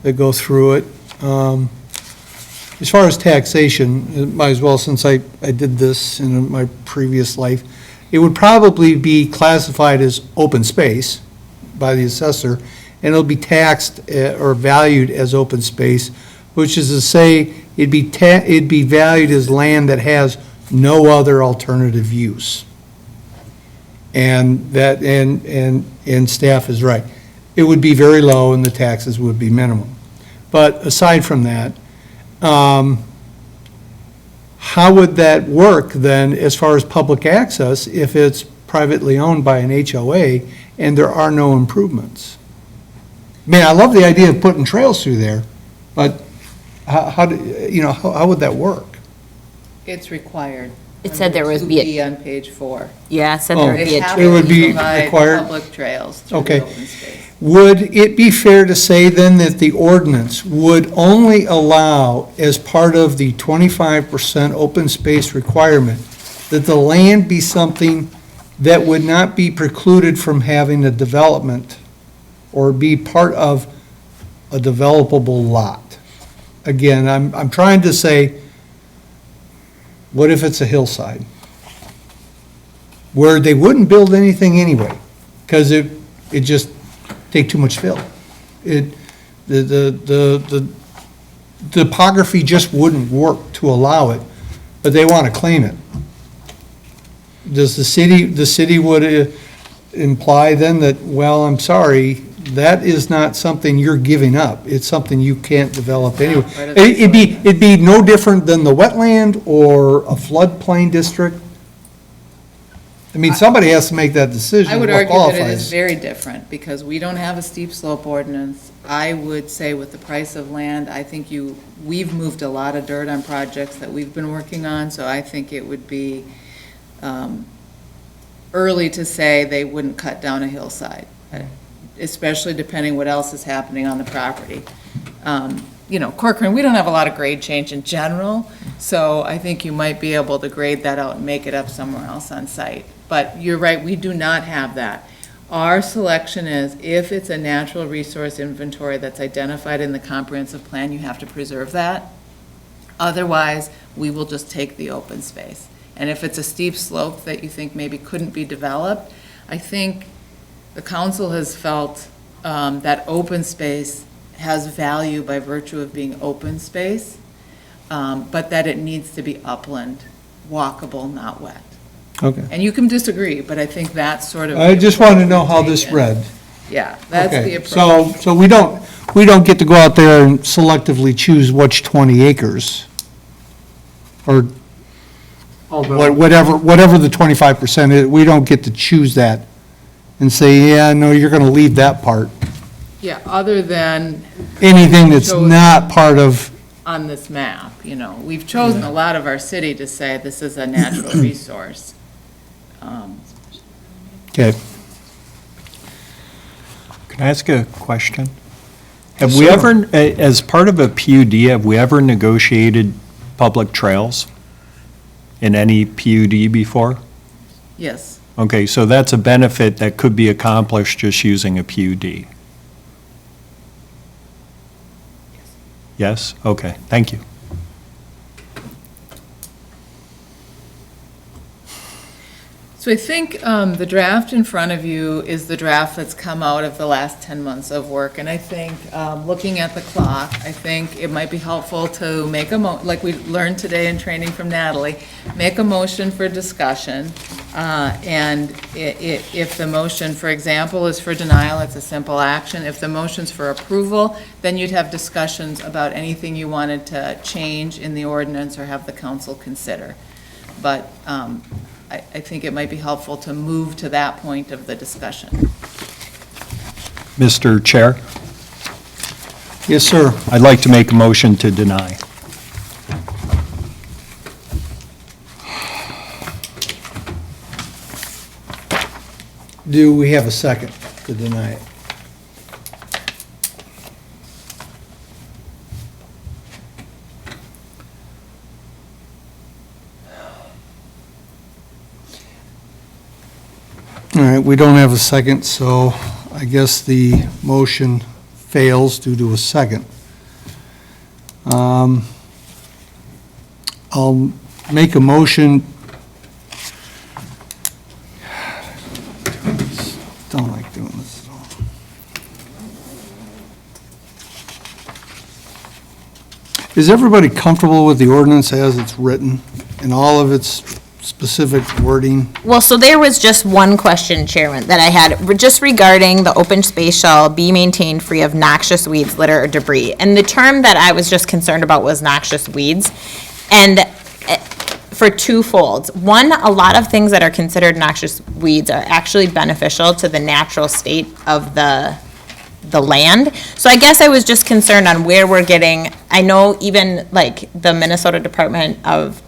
that go through it, as far as taxation, it might as well, since I did this in my previous life, it would probably be classified as open space by the assessor, and it'll be taxed or valued as open space, which is to say, it'd be valued as land that has no other alternative use. And that, and staff is right. It would be very low and the taxes would be minimum. But aside from that, how would that work then as far as public access if it's privately owned by an HOA and there are no improvements? I mean, I love the idea of putting trails through there, but how would that work? It's required. It said there would be a- On page 4. Yeah, it said there would be They a have trail. It would be to provide required? public trails through Okay. the open space. Would it be fair to say then that the ordinance would only allow, as part of the 25% open space requirement, that the land be something that would not be precluded from having a development or be part of a developable lot? Again, I'm trying to say, what if it's a hillside? Where they wouldn't build anything anyway, because it just take too much fill. The topography just wouldn't work to allow it, but they want to claim it. Does the city would, imply then that, well, I'm sorry, that is not something you're giving up. It's something you can't develop anyway. part of the It'd be no different than the wetland or a floodplain district. I mean, somebody has to make that decision. I would what argue that it is qualifies. very different, because we don't have a steep slope ordinance. I would say with the price of land, I think we've moved a lot of dirt on projects that we've been working on, so I think it would be early to say they wouldn't cut down a hillside, especially depending what else is happening on the property. Corcoran, we don't have a lot of grade change in general, so I think you might be able to grade that out and make it up somewhere else on site. But you're right, we do not have that. Our selection is, if it's a natural resource inventory that's identified in the comprehensive plan, you have to preserve that. Otherwise, we will just take the open space. And if it's a steep slope that you think maybe couldn't be developed, I think the council has felt that open space has value by virtue of being open space, but that it needs to be upland, walkable, not wet. Okay. And you can disagree, but I think that's sort of. I just wanted to know how this taken. read. Yeah, that's the Okay, approach. so we don't get to go out there and selectively choose which 20 acres, or Although, whatever the 25% is, we don't get to choose that and say, yeah, no, you're going to leave that part. Yeah, other than Anything that's So- not part of, on this map, we've chosen a lot of our city to say this is a natural resource. okay. Can I ask a question? Have we ever, as part of a PUD, have we ever negotiated public trails in any PUD before? Yes, Okay, so that's a benefit that could be accomplished just using a PUD? Yes? Okay, thank you. so I think the draft in front of you is the draft that's come out of the last 10 months of work, and I think, looking at the clock, I think it might be helpful to make like we learned today in training from Natalie, make a motion for discussion, and if the motion, for example, is for denial, it's a simple action. If the motion's for approval, then you'd have discussions about anything you wanted to change in the ordinance or have the council consider. But I think it might be helpful to move to that point of the discussion. Mr. Chair, Yes, sir. I'd like to make a motion to deny. Do we have a second to deny it? All right, we don't have a second, so I guess the motion fails due to a second. I'll make a motion. Don't like doing this at all. Is everybody comfortable with the ordinance as it's written and all of its specific wording? Well, so there was just one question, Chairman, that I had, just regarding the open space shall be maintained free of noxious weeds, litter, or debris. And the term that I was just concerned about was noxious weeds. And for twofolds. One, a lot of things that are considered noxious weeds are actually beneficial to the natural state of the land. So I guess I was just concerned on where we're getting, I know even like the Minnesota Department of,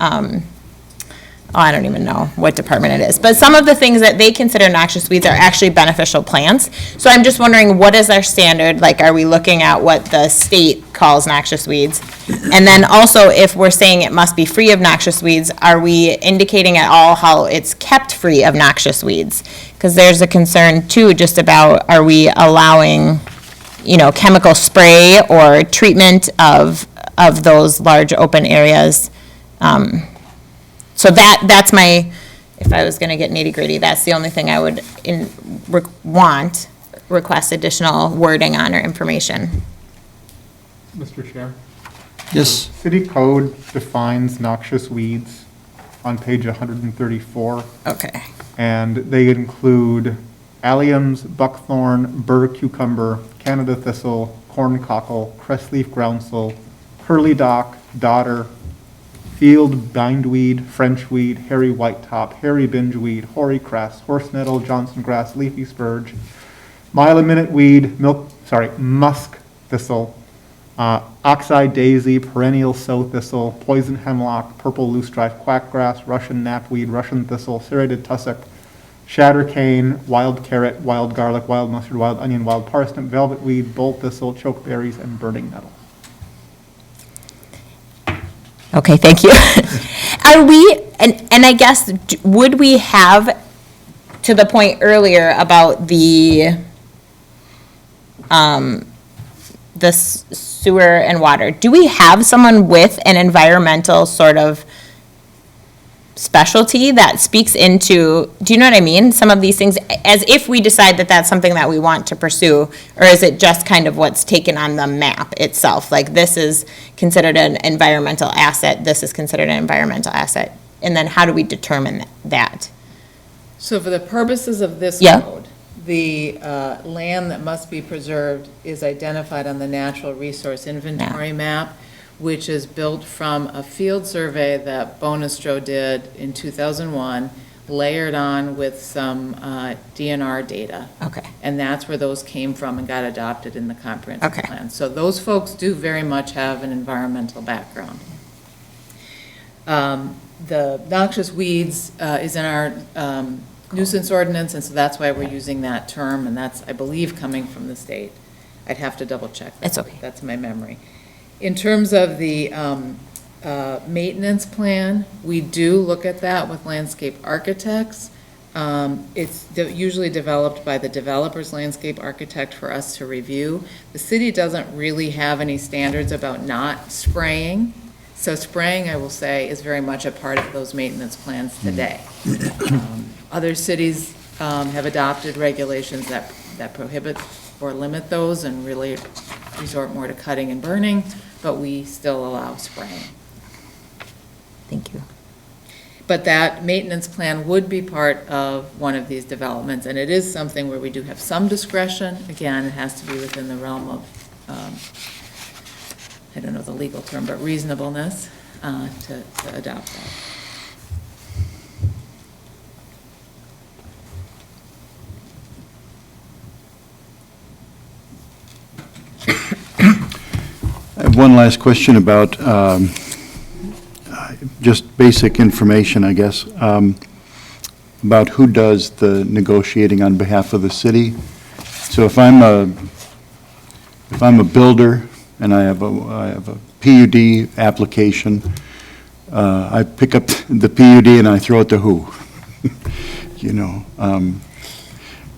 I don't even know what department it is, but some of the things that they consider noxious weeds are actually beneficial plants. So I'm just wondering, what is our standard? Like, are we looking at what the state calls noxious weeds? And then also, if we're saying it must be free of noxious weeds, are we indicating at all how it's kept free of noxious weeds? Because there's a concern too, just about, are we allowing, chemical spray or treatment of those large open areas? So that's my, if I was going to get nitty-gritty, that's the only thing I would request additional wording on or information. Mr. Chair, Yes. city code defines noxious weeds on page 134, Okay. and they include alliums, buckthorn, burr cucumber, Canada thistle, corn cockle, crestleaf groundsel, curly dock, dodder, field bindweed, Frenchweed, hairy whitetop, hairy bingeweed, hoary cress, horse nettle, Johnson grass, leafy spurge, mile a minute weed, musk thistle, oxeye daisy, perennial sow thistle, poison hemlock, purple loosestrife quackgrass, Russian knapweed, Russian thistle, serrated tussock, shatter cane, wild carrot, wild garlic, wild mustard, wild onion, wild parsnip, velvet weed, bolt thistle, chokeberries, and burning nettle. Okay, thank you. Are we, and I guess, would we have, to the point earlier about the sewer and water, do we have someone with an environmental sort of specialty that speaks into, do you know what I mean? Some of these things, as if we decide that that's something that we want to pursue, or is it just kind of what's taken on the map itself? Like, this is considered an environmental asset, this is considered an environmental asset, and then how do we determine that? So for the purposes of this Yeah. code, the land that must be preserved is identified on the natural resource inventory map, which is built from a field survey that Bonestro did in 2001, layered on with some DNR data. Okay. And that's where those came from and got adopted in the comprehensive Okay. plan. So those folks do very much have an environmental background. The noxious weeds is in our nuisance ordinance, and so that's why we're using that term, and that's, I believe, coming from the state. I'd have to double check. It's okay. That's my memory. In terms of the maintenance plan, we do look at that with landscape architects. It's usually developed by the developer's landscape architect for us to review. The city doesn't really have any standards about not spraying. So spraying, I will say, is very much a part of those maintenance plans today. Other cities have adopted regulations that prohibit or limit those and really resort more to cutting and burning, but we still allow spraying. Thank you. But that maintenance plan would be part of one of these developments, and it is something where we do have some discretion. Again, it has to be within the realm of, I don't know the legal term, but reasonableness to adopt that. I have one last question about just basic information, I guess, about who does the negotiating on behalf of the city. So if I'm a builder and I have a PUD application, I pick up the PUD and I throw it to who? You know,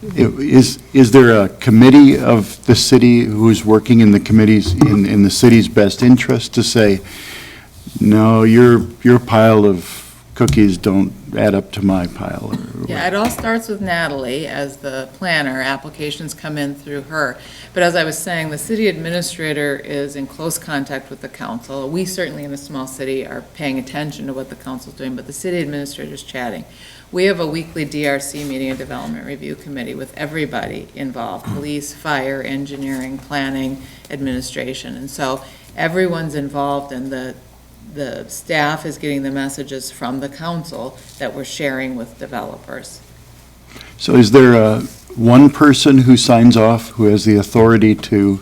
is there a committee of the city who's working in the committees in the city's best interest to say, no, your pile of cookies don't add up to my pile? Yeah, it all starts with Natalie as the planner. Applications come in through her. But as I was saying, the city administrator is in close contact with the council. We certainly in a small city are paying attention to what the council's doing, but the city administrator's chatting. We have a weekly DRC meeting, a development review committee with everybody involved, police, fire, engineering, planning, administration. And so everyone's involved, and the staff is getting the messages from the council that we're sharing with developers. So is there one person who signs off, who has the authority to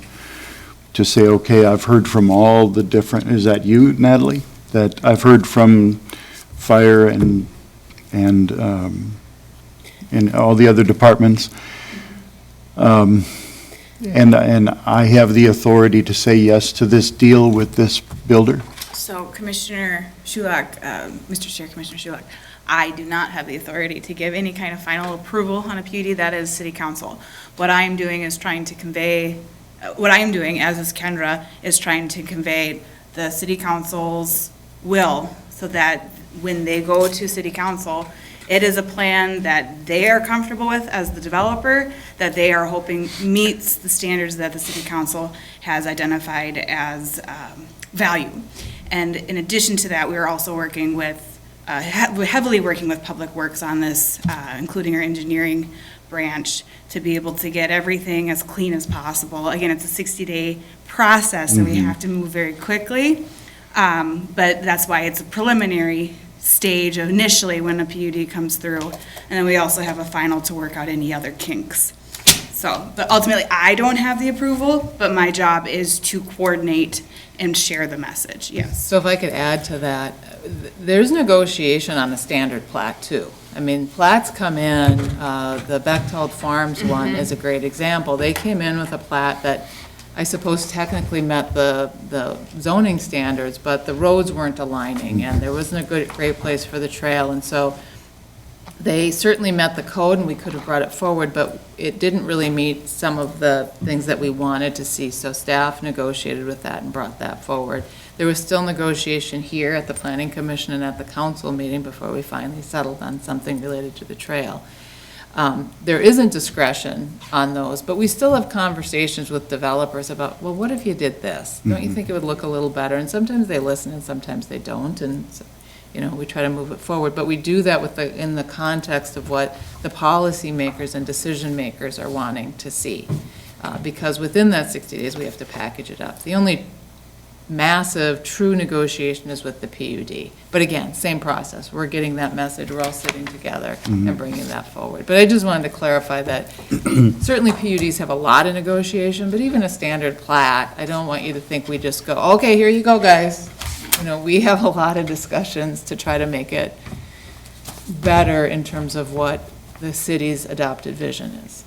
say, okay, I've heard from all the different, is that you, Natalie? That I've heard from fire and all the other departments, and I have the authority to say yes to this deal with this builder? So Commissioner Shulak, Mr. Chair, Commissioner Shulak, I do not have the authority to give any kind of final approval on a PUD. That is City Council. What I am doing is trying to convey, what I am doing, as is Kendra, is trying to convey the City Council's will so that when they go to City Council, it is a plan that they are comfortable with as the developer, that they are hoping meets the standards that the City Council has identified as value. And in addition to that, we are also working with, heavily working with Public Works on this, including our engineering branch to be able to get everything as clean as possible. Again, it's a 60-day process, so we have to move very quickly. But that's why it's a preliminary stage initially when a PUD comes through. And then we also have a final to work out any other kinks. So, but ultimately, I don't have the approval, but my job is to coordinate and share the message, yes. So if I could add to that, there's negotiation on the standard plat too. I mean, plats come in, the Bechtold Farms one is a great example. They came in with a plat that I suppose technically met the zoning standards, but the roads weren't aligning and there wasn't a great place for the trail. And so they certainly met the code and we could have brought it forward, but it didn't really meet some of the things that we wanted to see. So staff negotiated with that and brought that forward. There was still negotiation here at the Planning Commission and at the council meeting before we finally settled on something related to the trail. There isn't discretion on those, but we still have conversations with developers about, well, what if you did this? Don't you think it would look a little better? And sometimes they listen and sometimes they don't, and you know, we try to move it forward. But we do that with in the context of what the policymakers and decision makers are wanting to see. Because within that 60 days, we have to package it up. The only massive, true negotiation is with the PUD. But again, same process. We're getting that message. We're all sitting together and bringing that forward. But I just wanted to clarify that certainly PUDs have a lot of negotiation, but even a standard plat, I don't want you to think we just go, okay, here you go, guys. You know, we have a lot of discussions to try to make it better in terms of what the city's adopted vision is.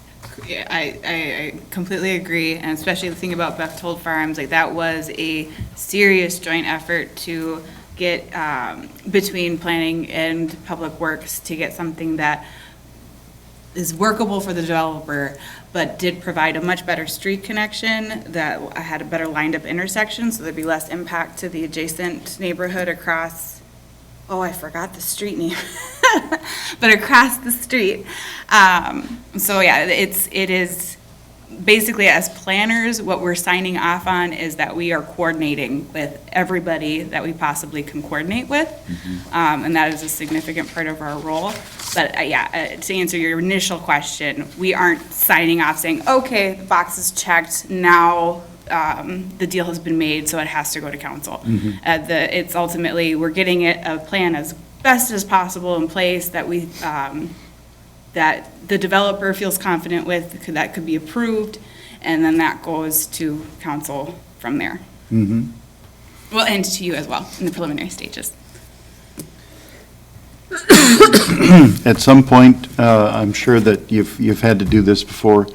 Yeah, I completely agree, and especially the thing about Bechtold Farms, like that was a serious joint effort to get between planning and public works to get something that is workable for the developer, but did provide a much better street connection that had a better lined up intersection, so there'd be less impact to the adjacent neighborhood across, oh, I forgot the street name, but across the street. So yeah, it is basically, as planners, what we're signing off on is that we are coordinating with everybody that we possibly can coordinate with. And that is a significant part of our role. But to answer your initial question, we aren't signing off saying, okay, the box is checked, now the deal has been made, so it has to go to council. It's ultimately, we're getting a plan as best as possible in place that we, that the developer feels confident with, that could be approved, and then that goes to council from there. Well, and to you as well, in the preliminary stages. At some point, I'm sure that you've had to do this before.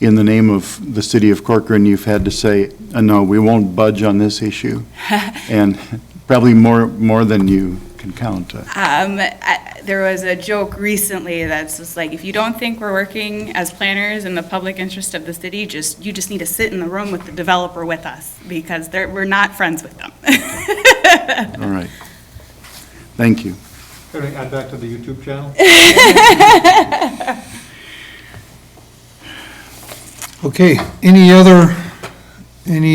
In the name of the city of Corcoran, you've had to say, no, we won't budge on this issue. And probably more than you can count. There was a joke recently that's just like, if you don't think we're working as planners in the public interest of the city, you just need to sit in the room with the developer with us, because we're not friends with them. All right. Thank you. Can I add that to the YouTube channel? Okay, any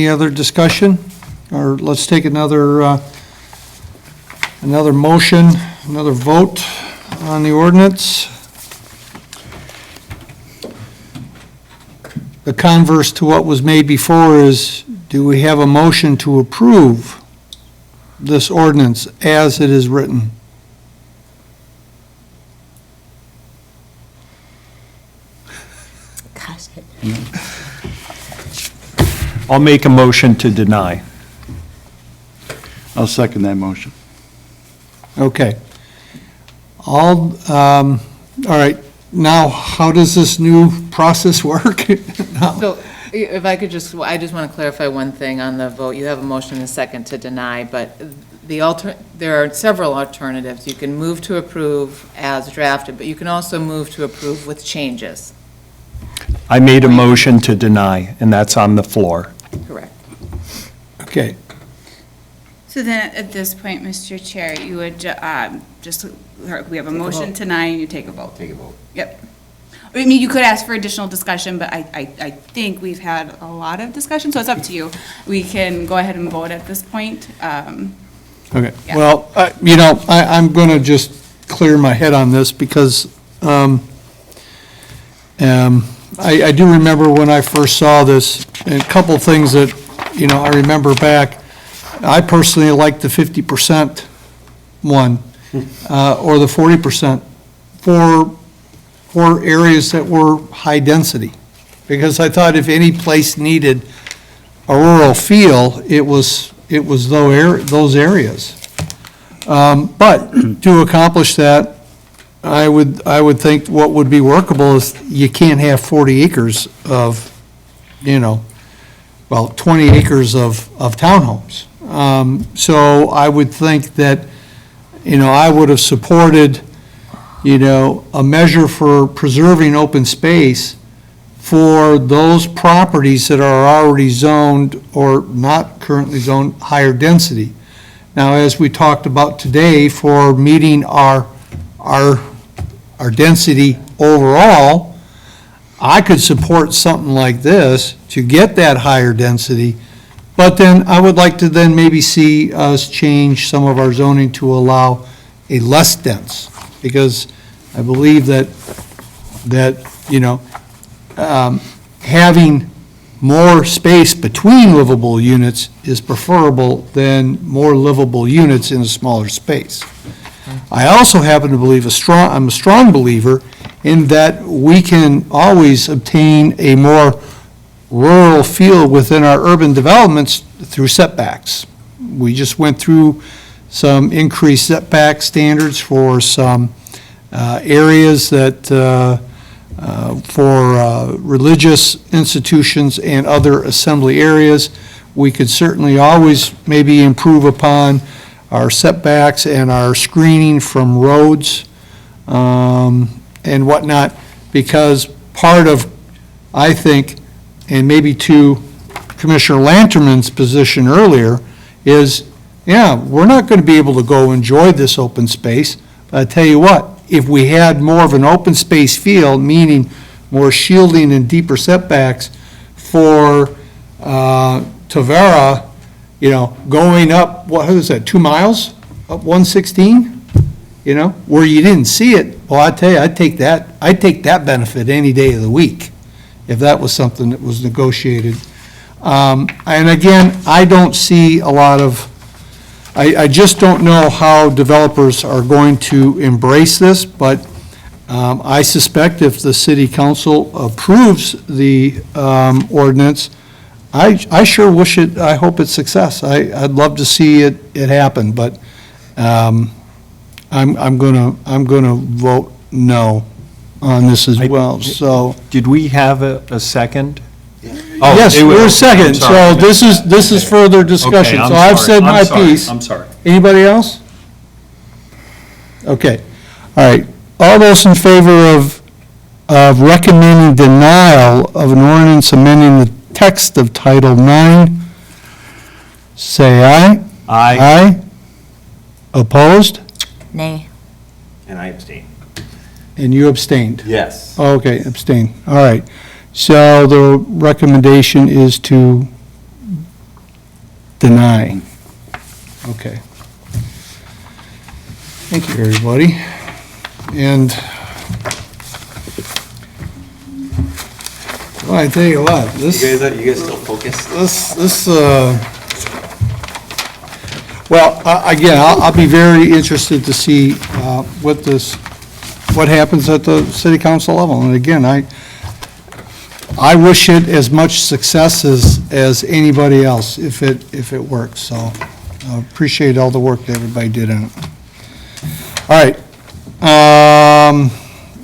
other discussion? Or let's take another motion, another vote on the ordinance. The converse to what was made before is, do we have a motion to approve this ordinance as it is written? Gosh. I'll make a motion to deny. I'll second that motion. Okay. All right, now, how does this new process work? So if I could I just want to clarify one thing on the vote. You have a motion and a second to deny, but there are several alternatives. You can move to approve as drafted, but you can also move to approve with changes. I made a motion to deny, and that's on the floor. Correct. Okay, So then, at this point, Mr. Chair, you would we have a motion tonight, and you take a vote. Take a vote. Yep. I mean, you could ask for additional discussion, but I think we've had a lot of discussion, so it's up to you. We can go ahead and vote at this point. okay. Yeah. Well, I'm going to just clear my head on this because I do remember when I first saw this, and a couple of things that, I remember back. I personally like the 50% one, or the 40% for areas that were high density. Because I thought if any place needed a rural feel, it was those areas. But to accomplish that, I would think what would be workable is you can't have 40 acres of, 20 acres of townhomes. So I would think that, I would have supported, a measure for preserving open space for those properties that are already zoned or not currently zoned higher density. Now, as we talked about today, for meeting our density overall, I could support something like this to get that higher density, but then I would like to then maybe see us change some of our zoning to allow a less dense, because I believe that having more space between livable units is preferable than more livable units in a smaller space. I also happen to believe I'm a strong believer in that we can always obtain a more rural feel within our urban developments through setbacks. We just went through some increased setback standards for some areas that for religious institutions and other assembly areas. We could certainly always maybe improve upon our setbacks and our screening from roads and whatnot, because part of, I think, and maybe to Commissioner Lanterman's position earlier, is, we're not going to be able to go enjoy this open space. But I tell you what, if we had more of an open space feel, meaning more shielding and deeper setbacks for Tavera, going up, what is that, 2 miles, up 116? Where you didn't see it, well, I tell you, I'd take that benefit any day of the week, if that was something that was negotiated. And again, I don't see a lot of, I just don't know how developers are going to embrace this, but I suspect if the city council approves the ordinance, I sure wish it, I hope it's success. I'd love to see it happen, but I'm gonna vote no on this as well, so. Did we have a second? Yes, Oh, we're second, so I'm sorry. this is further discussion. Okay, I'm So I've sorry, said I'm my sorry, piece. I'm sorry. Anybody else? Okay, all right. All those in favor of recommending denial of an ordinance amending the text of Title IX, say aye. Aye. Aye. Opposed? Nay. And I abstain. And you abstained? Yes. Okay, abstain. All right. So the recommendation is to deny. Okay. Thank you, everybody. And, well, I tell you what, You guys still focused? Well, again, I'll be very interested to see what happens at the city council level. And again, I wish it as much success as anybody else if it works. So I appreciate all the work that everybody did on it. All right.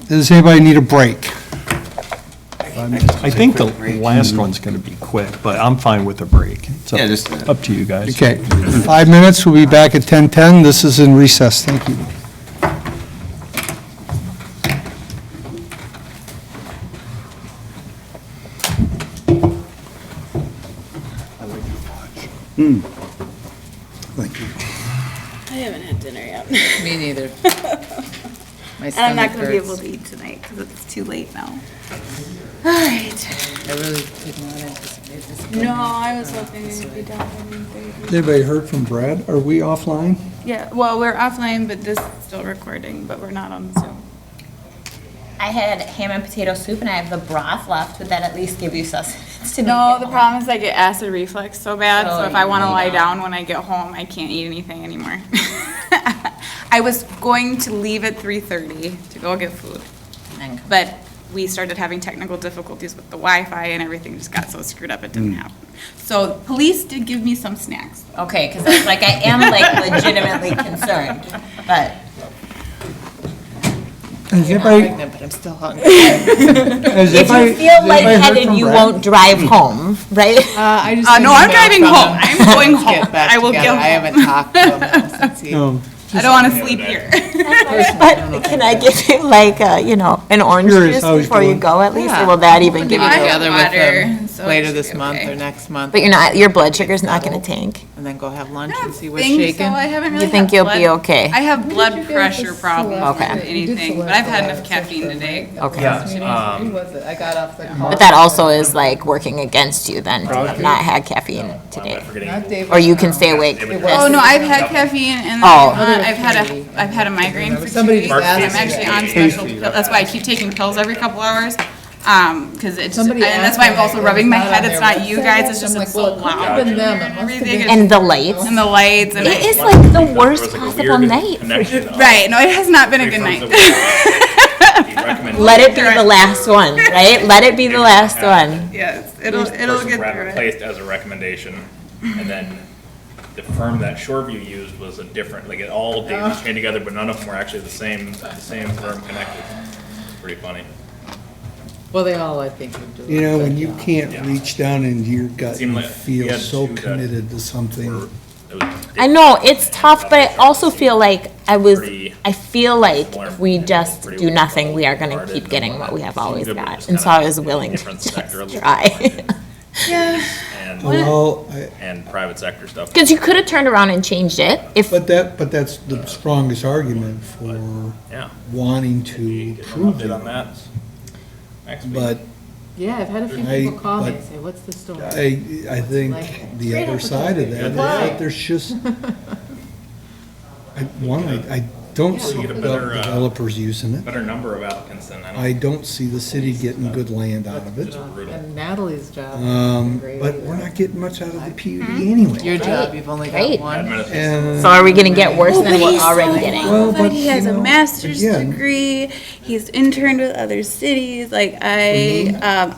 Does anybody need a break? I think the last one's going to be quick, but I'm fine with a break. It's Yeah, just- up to you guys. Okay, 5 minutes, we'll be back at 10:10. This is in recess, thank you. Thank you. I haven't had dinner yet. Me neither. My And I'm not stomach gonna be able hurts. to eat tonight because it's too late now. All right. I really did not anticipate this. No, I was hoping it'd be done by 9:30. Anybody heard from Brad? Are we offline? Yeah, well, we're offline, but this is still recording, but we're not on Zoom. I had ham and potato soup and I have the broth left. Would that at least give you sustenance to make No, it the home? problem is I get acid reflux so bad, so Oh, if I you want to need lie that. down when I get home, I can't eat anything anymore. I was going to leave at 3:30 to go get food, And- but we started having technical difficulties with the Wi-Fi and everything just got so screwed up it didn't happen. So police did give me some snacks. Okay, because I was like, I am like legitimately concerned, but. Has You're not anybody, pregnant, but I'm still hungry. has If anybody- you feel has anybody heard lightheaded, from you Brad? won't drive home, right? I just. No, I'm driving home. I'm going Let's get home. back I will together. get I home. haven't talked to him now since he. No. I don't want to sleep here. But can I give you like, an orange Curious juice how he's before you doing. go at least? Yeah. Or will that even give you? I have Together with him water, so later it this should be month okay. or next month. But your blood sugar's not gonna tank. And then go have lunch I and see what's think so. shaking. I haven't really You think had you'll blood- be okay? I have blood pressure problems more Okay. than anything, but I've had enough caffeine today. Okay. Who was it? I got off the call. But that also is like working against you then, to have not had caffeine today. Not David. Or you can stay awake. Oh, no, I've had caffeine and then Oh. I've had a migraine for 2 Somebody weeks. just I'm asked actually me. on special, that's why I keep taking pills every couple hours. Cause it's, and Somebody that's asked why I'm me, also like, rubbing my it's not head, on it's their not you website guys, yet. it's just I'm it's like, so well, it could've loud. been them. It and must have everything been- is- And the lights. And the lights and It is I, like the There worst was like a possible weird night. connection of right, no, it has not been a three good firms night. that we recommend- Let it be the last one, right? Let it be the last one. Yes, The it'll person get Brad through it. placed as a recommendation, and then the firm that Shoreview used was a different, like, it all dated chained together, but none of them were actually the same firm connected. It's pretty funny. Well, they all, I think, would do it. You know, when you but, can't Yeah. reach down into your gut Seemed and like we feel had so two that committed to something. It was I know, it's tough, but I also feel like Pretty- I feel like if we just do nothing, we are gonna keep getting what we have always got. And so I was willing to Different just sector a little try. and Well, private sector stuff. Because you could have turned around and changed it if, but that's the strongest argument for Yeah. wanting to Get an improve update the on that ordinance. next week. But Yeah, I've had a few I- people call me and but say, what's the story? I think the other side of that is that there's just, I don't see Get a better, developers using it. Better number of applicants than I don't see the city getting good land out of it. just brutal. And Natalie's job. But we're not getting much out of the PUD anyway. Your job, you've only got Right. one. And, so are we gonna get worse Oh, than but we're he's so already getting? Well, but, He has you a know, master's again- degree. He's interned with other cities. Like I am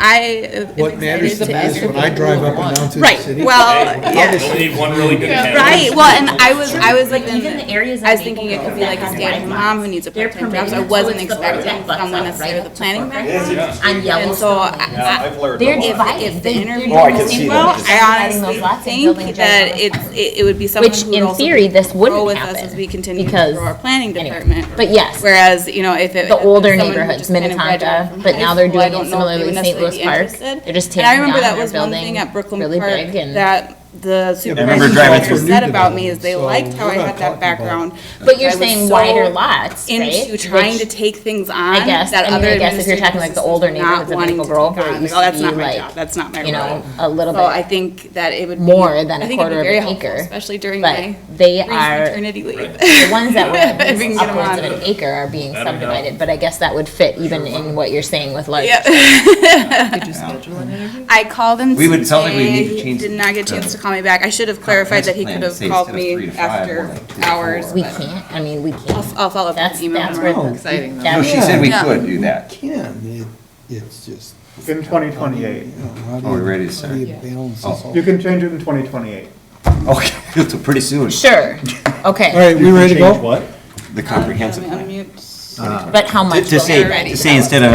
what matters excited to me is to when I drive up and down through the Right. city. Well, You yes. only need one really good candidate. Right. Well, and I was like, Even the areas I was of thinking it Maple could be Grove like a that have stay-at-home white mom who needs a They're part-time job. So I permitted, wasn't so it's the expecting back butts someone up, necessarily right with up a planning to background. On And so Yellowstone. I've learned They're a lot. divided. If the They're interview doing Oh, I the can same see thing. that. Well, I Dividing honestly those lots and think building that ginormous it would be someone Which, who would in also theory, this grow wouldn't with us happen, as we continue to because- grow our planning anyway. department. But yes. Whereas, you know, if it. The if older someone who neighborhoods, just kind of Minnetonka, graduated from but high now they're school, I doing don't it know if they similarly would in St. Louis necessarily be Park. interested. They're just And I tearing remember down that and was they're one building thing at Brooklyn really Park big and- that the remember supervisors driving also through said about me is they so liked how I we're not had that talking background. But you're I was saying so wider lots, right? into trying to Which- take things on. I guess, that I mean, other I guess if you're administrative talking like the older assistants not neighborhoods of wanting Maple to Grove, take where it on. used Like, oh, to that's be not my like, job, that's not my you know, role. a little So I bit think that it would be. more than I a think it'd be quarter of very an helpful, acre. especially during But my they brief are, maternity leave. the ones that were at If we can least get 'em upwards on. of an acre are being That'll help. subdivided, but I guess that would fit even in what you're saying with large. Yep. Did you schedule an interview? I called him We would- sounds like we today. need to change Did not get a the chance to call me back. I should have clarified that he could have Say called instead of 3 me to 5, after more like 2 to 4. hours. We but can't, I mean, we can't. I'll follow up with That's, an email. that's where. tomorrow. Exciting, though. No, she said we Yeah. could do that. It's just. In 2028. you know, how do Oh, we're you- ready to how start. do you balance this all? You can change it in 2028. Okay, so pretty soon. Sure, All okay, right, we ready to go? What? The comprehensive Let plan. me unmute. but how much? To will say, they- to say instead of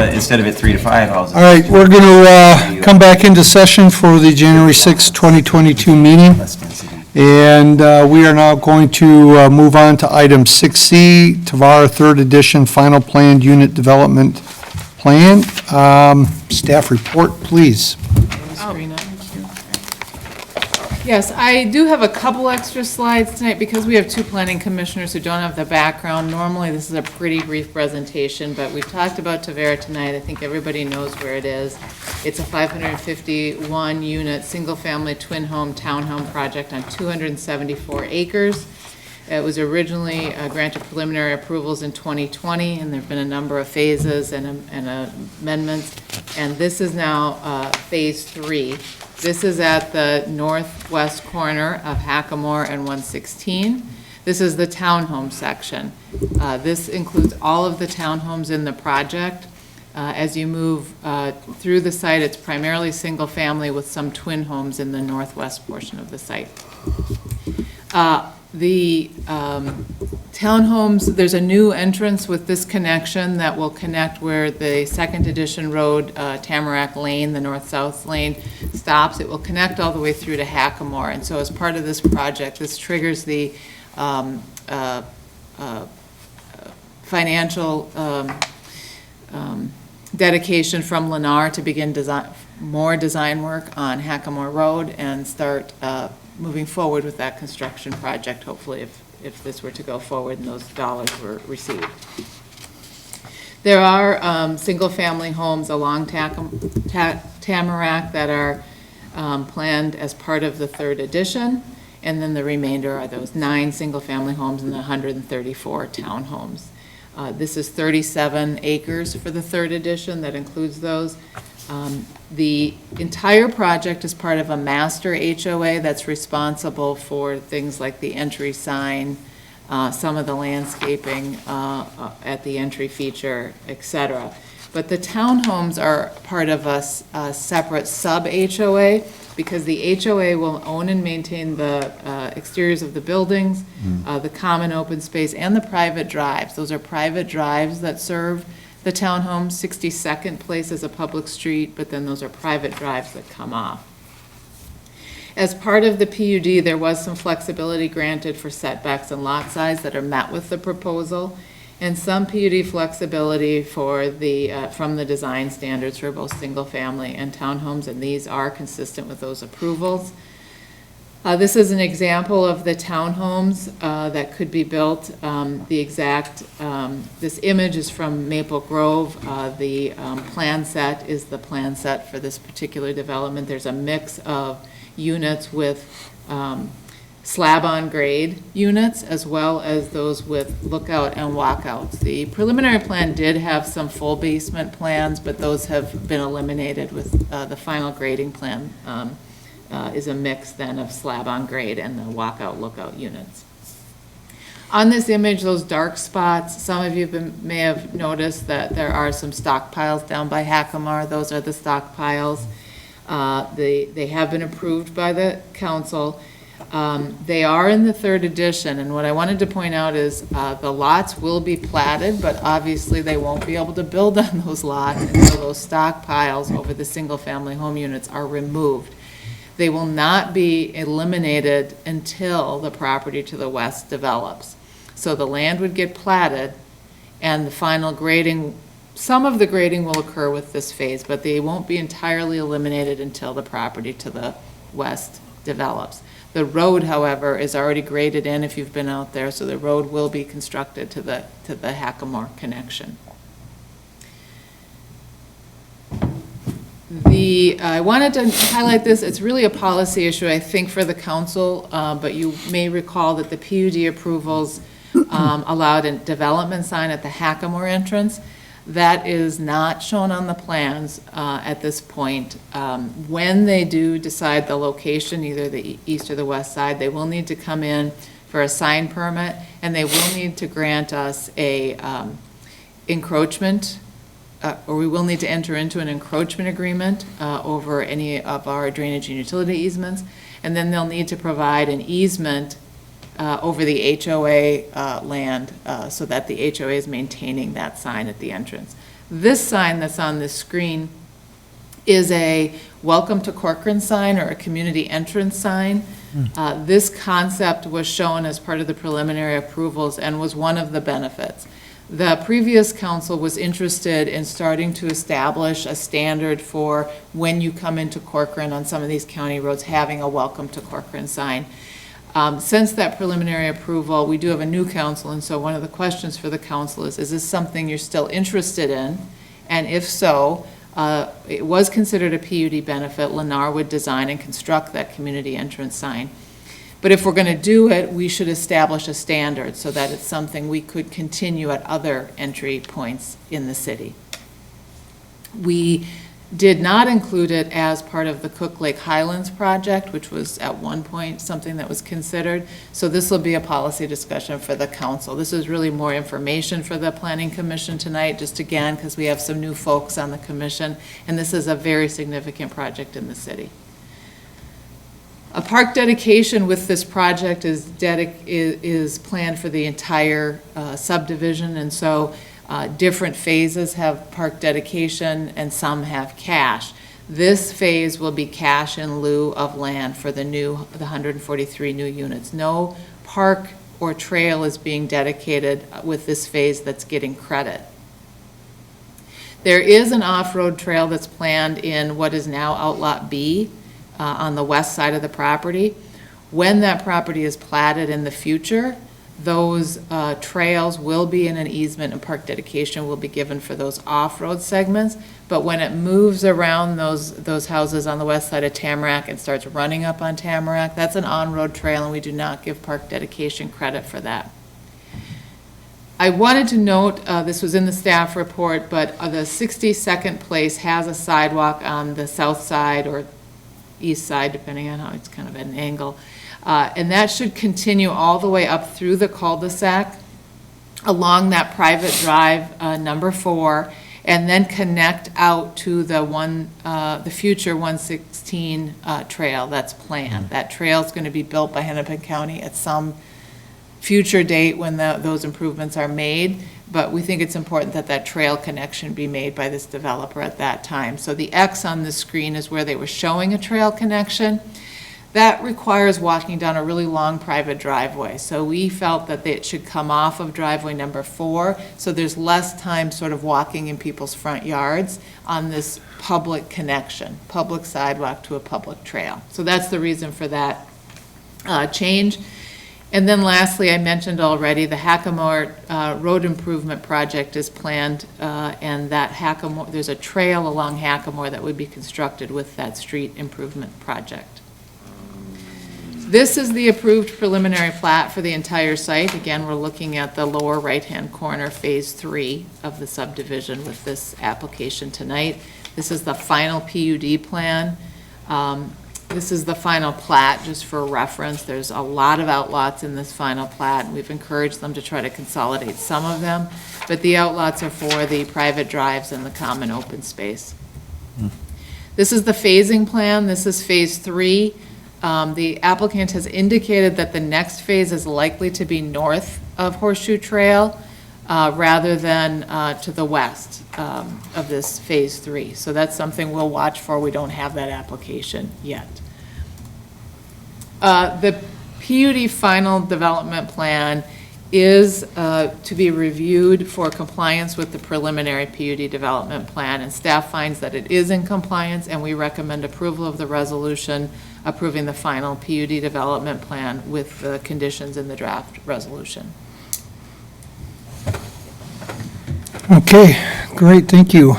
it 3 to 5, I was. All right, we're going to come back into session for the January 6, 2022 meeting. Less density. And we are now going to move on to item 6C, Tavara Third Edition Final Planned Unit Development Plan. Staff report, please. Screen up. Yes, I do have a couple extra slides tonight because we have two planning commissioners who don't have the background. Normally, this is a pretty brief presentation, but we've talked about Tavera tonight. I think everybody knows where it is. It's a 551-unit, single-family, twin-home, townhome project on 274 acres. It was originally granted preliminary approvals in 2020, and there've been a number of phases and amendments. And this is now Phase 3. This is at the northwest corner of Hackamore and 116. This is the townhome section. This includes all of the townhomes in the project. As you move through the site, it's primarily single-family with some twin homes in the northwest portion of the site. The townhomes, there's a new entrance with this connection that will connect where the Second Edition Road, Tamarack Lane, the north-south lane stops. It will connect all the way through to Hackamore. And so as part of this project, this triggers the financial dedication from Lennar to begin more design work on Hackamore Road and start moving forward with that construction project, hopefully, if this were to go forward and those dollars were received. There are single-family homes along Tamarack that are planned as part of the third edition, and then the remainder are those 9 single-family homes and the 134 townhomes. This is 37 acres for the third edition, that includes those. The entire project is part of a master HOA that's responsible for things like the entry sign, some of the landscaping at the entry feature, et cetera. But the townhomes are part of a separate sub-HOA, because the HOA will own and maintain the exteriors of the buildings, the common open space, and the private drives. Those are private drives that serve the townhome. 62nd Place is a public street, but then those are private drives that come off. As part of the PUD, there was some flexibility granted for setbacks and lot size that are met with the proposal, and some PUD flexibility for from the design standards for both single-family and townhomes, and these are consistent with those approvals. This is an example of the townhomes that could be built. This image is from Maple Grove. The plan set is the plan set for this particular development. There's a mix of units with slab-on-grade units, as well as those with lookout and walkouts. The preliminary plan did have some full basement plans, but those have been eliminated with the final grading plan. Is a mix then of slab-on-grade and the walkout lookout units. On this image, those dark spots, some of you may have noticed that there are some stockpiles down by Hackamore. Those are the stockpiles. They have been approved by the council. They are in the third edition, and what I wanted to point out is the lots will be platted, but obviously they won't be able to build on those lots until those stockpiles over the single-family home units are removed. They will not be eliminated until the property to the west develops. So the land would get platted, and the final grading, some of the grading will occur with this phase, but they won't be entirely eliminated until the property to the west develops. The road, however, is already graded in if you've been out there, so the road will be constructed to the Hackamore connection. I wanted to highlight this. It's really a policy issue, I think, for the council, but you may recall that the PUD approvals allowed a development sign at the Hackamore entrance. That is not shown on the plans at this point. When they do decide the location, either the east or the west side, they will need to come in for a sign permit, and they will need to grant us a encroachment, or we will need to enter into an encroachment agreement over any of our drainage and utility easements, and then they'll need to provide an easement over the HOA land so that the HOA is maintaining that sign at the entrance. This sign that's on this screen is a welcome to Corcoran sign or a community entrance sign. This concept was shown as part of the preliminary approvals and was one of the benefits. The previous council was interested in starting to establish a standard for when you come into Corcoran on some of these county roads, having a welcome to Corcoran sign. Since that preliminary approval, we do have a new council, and so one of the questions for the council is this something you're still interested in? And if so, it was considered a PUD benefit. Lennar would design and construct that community entrance sign. But if we're going to do it, we should establish a standard so that it's something we could continue at other entry points in the city. We did not include it as part of the Cook Lake Highlands project, which was at one point something that was considered. So this will be a policy discussion for the council. This is really more information for the Planning Commission tonight, just again, because we have some new folks on the commission, and this is a very significant project in the city. A park dedication with this project is planned for the entire subdivision, and so different phases have park dedication and some have cash. This phase will be cash in lieu of land for the 143 new units. No park or trail is being dedicated with this phase that's getting credit. There is an off-road trail that's planned in what is now Outlot B on the west side of the property. When that property is platted in the future, those trails will be in an easement and park dedication will be given for those off-road segments. But when it moves around those houses on the west side of Tamarack and starts running up on Tamarack, that's an on-road trail and we do not give park dedication credit for that. I wanted to note, this was in the staff report, but the 62nd Place has a sidewalk on the south side or east side, depending on how it's kind of at an angle. And that should continue all the way up through the cul-de-sac along that private drive, number 4, and then connect out to the future 116 trail that's planned. That trail is going to be built by Hennepin County at some future date when those improvements are made, but we think it's important that that trail connection be made by this developer at that time. So the X on the screen is where they were showing a trail connection. That requires walking down a really long private driveway. So we felt that it should come off of driveway number 4, so there's less time sort of walking in people's front yards on this public connection, public sidewalk to a public trail. So that's the reason for that change. And then lastly, I mentioned already, the Hackamore Road Improvement Project is planned, and that Hackamore, there's a trail along Hackamore that would be constructed with that street improvement project. This is the approved preliminary plat for the entire site. Again, we're looking at the lower right-hand corner, Phase 3 of the subdivision with this application tonight. This is the final PUD plan. This is the final plat, just for reference. There's a lot of outlots in this final plat, and we've encouraged them to try to consolidate some of them, but the outlots are for the private drives and the common open space. This is the phasing plan. This is Phase 3. The applicant has indicated that the next phase is likely to be north of Horseshoe Trail rather than to the west of this Phase 3. So that's something we'll watch for. We don't have that application yet. The PUD final development plan is to be reviewed for compliance with the preliminary PUD development plan, and staff finds that it is in compliance, and we recommend approval of the resolution approving the final PUD development plan with the conditions in the draft resolution. Okay, great, thank you.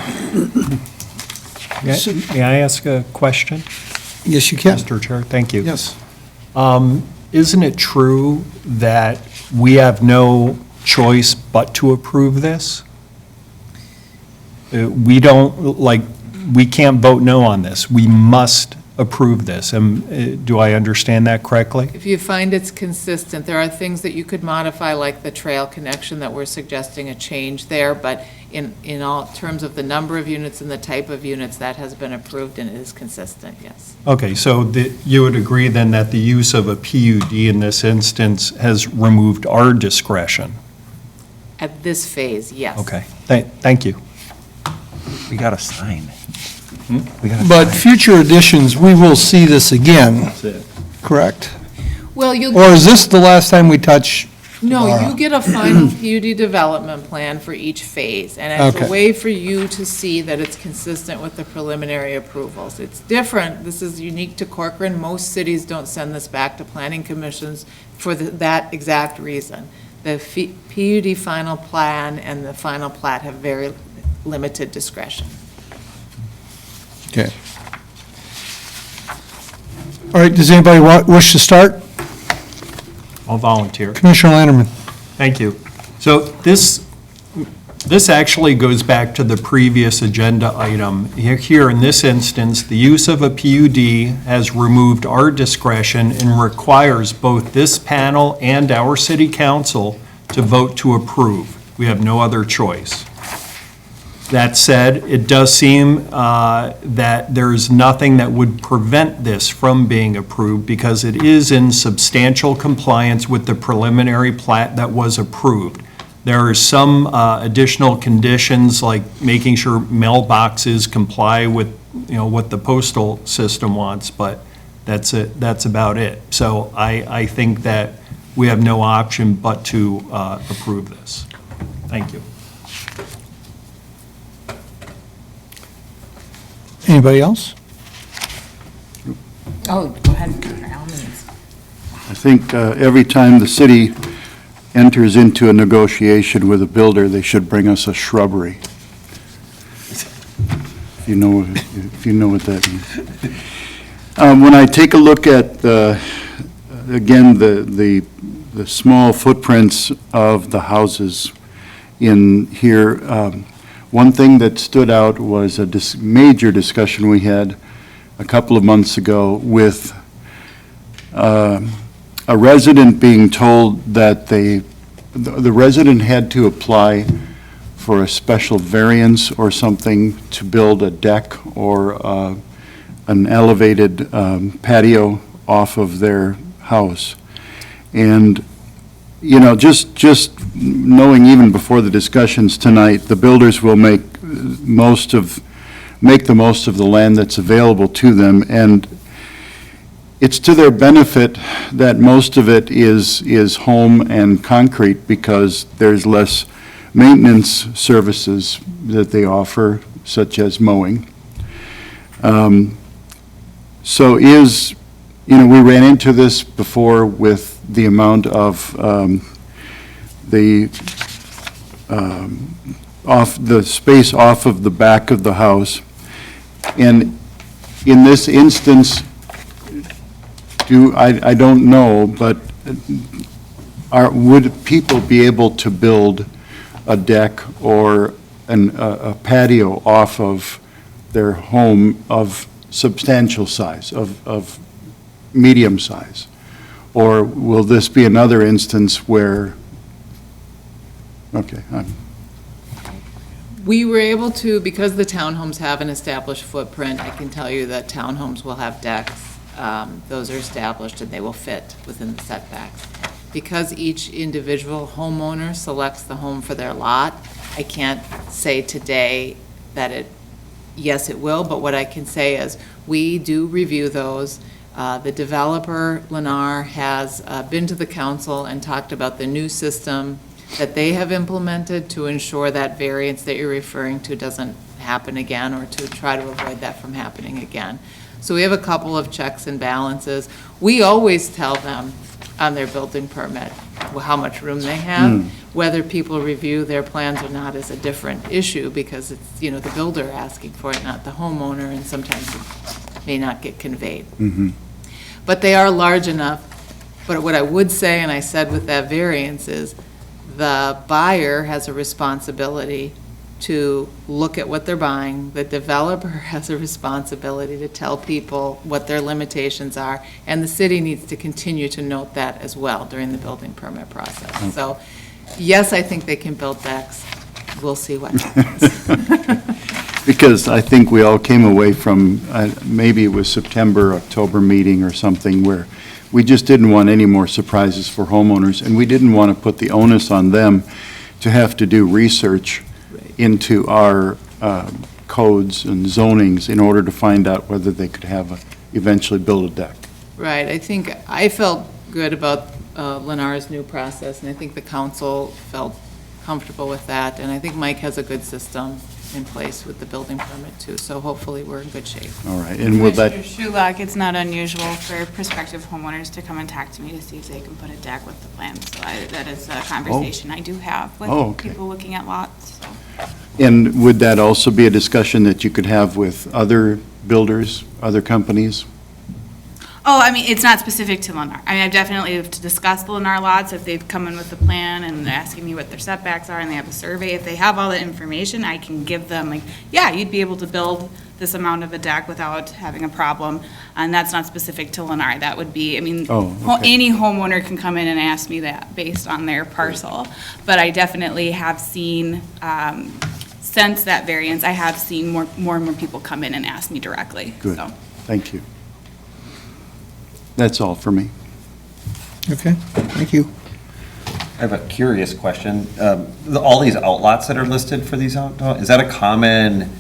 May I ask a question? Yes, you can. Mr. Chair, thank you. Yes. Isn't it true that we have no choice but to approve this? We don't, we can't vote no on this. We must approve this. Do I understand that correctly? If you find it's consistent, there are things that you could modify, like the trail connection that we're suggesting a change there, but in all terms of the number of units and the type of units, that has been approved and it is consistent, yes. Okay, so you would agree then that the use of a PUD in this instance has removed our discretion? At this phase, yes. Okay, thank you. We got a sign. But future editions, we will see this again, That's it. correct? Well, Or is this the last time we touch? No, Laura? you get a final PUD development plan for each phase, and it's Okay. a way for you to see that it's consistent with the preliminary approvals. It's different, this is unique to Corcoran, most cities don't send this back to planning commissions for that exact reason. The PUD final plan and the final plat have very limited discretion. Okay. All right, does anybody wish to start? I'll volunteer. Commissioner Lanterman. Thank you. So this actually goes back to the previous agenda item. Here, in this instance, the use of a PUD has removed our discretion and requires both this panel and our city council to vote to approve. We have no other choice. That said, it does seem that there's nothing that would prevent this from being approved because it is in substantial compliance with the preliminary plat that was approved. There are some additional conditions, like making sure mailboxes comply with, what the postal system wants, but that's it, that's about it. So I think that we have no option but to approve this. Thank you. Anybody else? Oh, go ahead, by all means. I think every time the city enters into a negotiation with a builder, they should bring us a shrubbery. If you know what that means. When I take a look at, again, the small footprints of the houses in here, one thing that stood out was a major discussion we had a couple of months ago with a resident being told that the resident had to apply for a special variance or something to build a deck or an elevated patio off of their house. And, just knowing even before the discussions tonight, the builders will make the most of the land that's available to them, and it's to their benefit that most of it is home and concrete because there's less maintenance services that they offer, such as mowing. So we ran into this before with the amount of off the space off of the back of the house. And in this instance, I don't know, but would people be able to build a deck or a patio off of their home of substantial size, of medium size? Or will this be another instance where, okay, We were able to, because the townhomes have an established footprint, I can tell you that townhomes will have decks. Those are established and they will fit within the setbacks. Because each individual homeowner selects the home for their lot, I can't say today that yes, it will, but what I can say is we do review those. The developer, Lennar, has been to the council and talked about the new system that they have implemented to ensure that variance that you're referring to doesn't happen again, or to try to avoid that from happening again. So we have a couple of checks and balances. We always tell them on their building permit how much room they have. Whether people review their plans or not is a different issue, because it's, the builder asking for it, not the homeowner, and sometimes it may not get conveyed. But they are large enough. But what I would say, and I said with that variance, is the buyer has a responsibility to look at what they're buying. The developer has a responsibility to tell people what their limitations are, and the city needs to continue to note that as well during the building permit process. So, yes, I think they can build decks. We'll see what happens. because I think we all came away from, maybe it was September, October meeting or something, where we just didn't want any more surprises for homeowners, and we didn't want to put the onus on them to have to do research into our codes and zonings in order to find out whether they could eventually build a deck. Right, I felt good about Lennar's new process, and I think the council felt comfortable with that, and I think Mike has a good system in place with the building permit too, so hopefully we're in good shape. All right, and will that, Commissioner Schulak, it's not unusual for prospective homeowners to come and talk to me to see if they can put a deck with the plan. So that is a conversation I do have with people looking at lots. So. and would that also be a discussion that you could have with other builders, other companies? Oh, I mean, it's not specific to Lennar. I mean, I've definitely have to discuss the Lennar lots if they've come in with a plan and they're asking me what their setbacks are and they have a survey. If they have all the information, I can give them, like, yeah, you'd be able to build this amount of a deck without having a problem. And that's not specific to Lennar. That would be, I mean, Oh, okay. any homeowner can come in and ask me that based on their parcel. But I definitely have seen, since that variance, I have seen more and more people come in and ask me directly. Good. So. Thank you. That's all for me. Okay, thank you. I have a curious question. All these outlots that are listed for these is that a common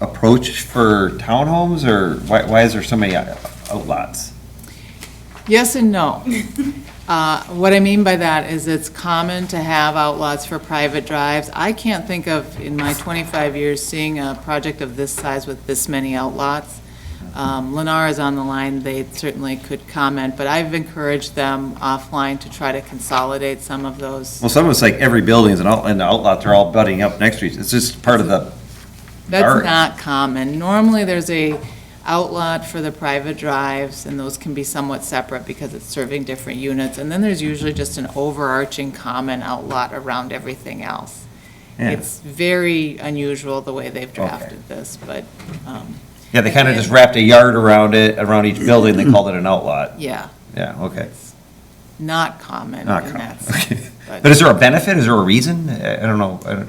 approach for townhomes, or why is there so many outlots? Yes and no. What I mean by that is it's common to have outlots for private drives. I can't think of, in my 25 years, seeing a project of this size with this many outlots. Lennar is on the line, they certainly could comment, but I've encouraged them offline to try to consolidate some of those. Well, some of it's like every building is and the outlots are all butting up next to each. It's just part of the. That's Alright. not common. Normally, there's a outlot for the private drives, and those can be somewhat separate because it's serving different units. And then there's usually just an overarching common outlot around everything else. Yeah. It's very unusual the way they've drafted this, but, Yeah, they kind of just wrapped a yard around it, around each building, they called it an outlot. yeah, Yeah, okay. not common. Not and common. that's- Okay. But is there a benefit? Is there a reason? I don't know.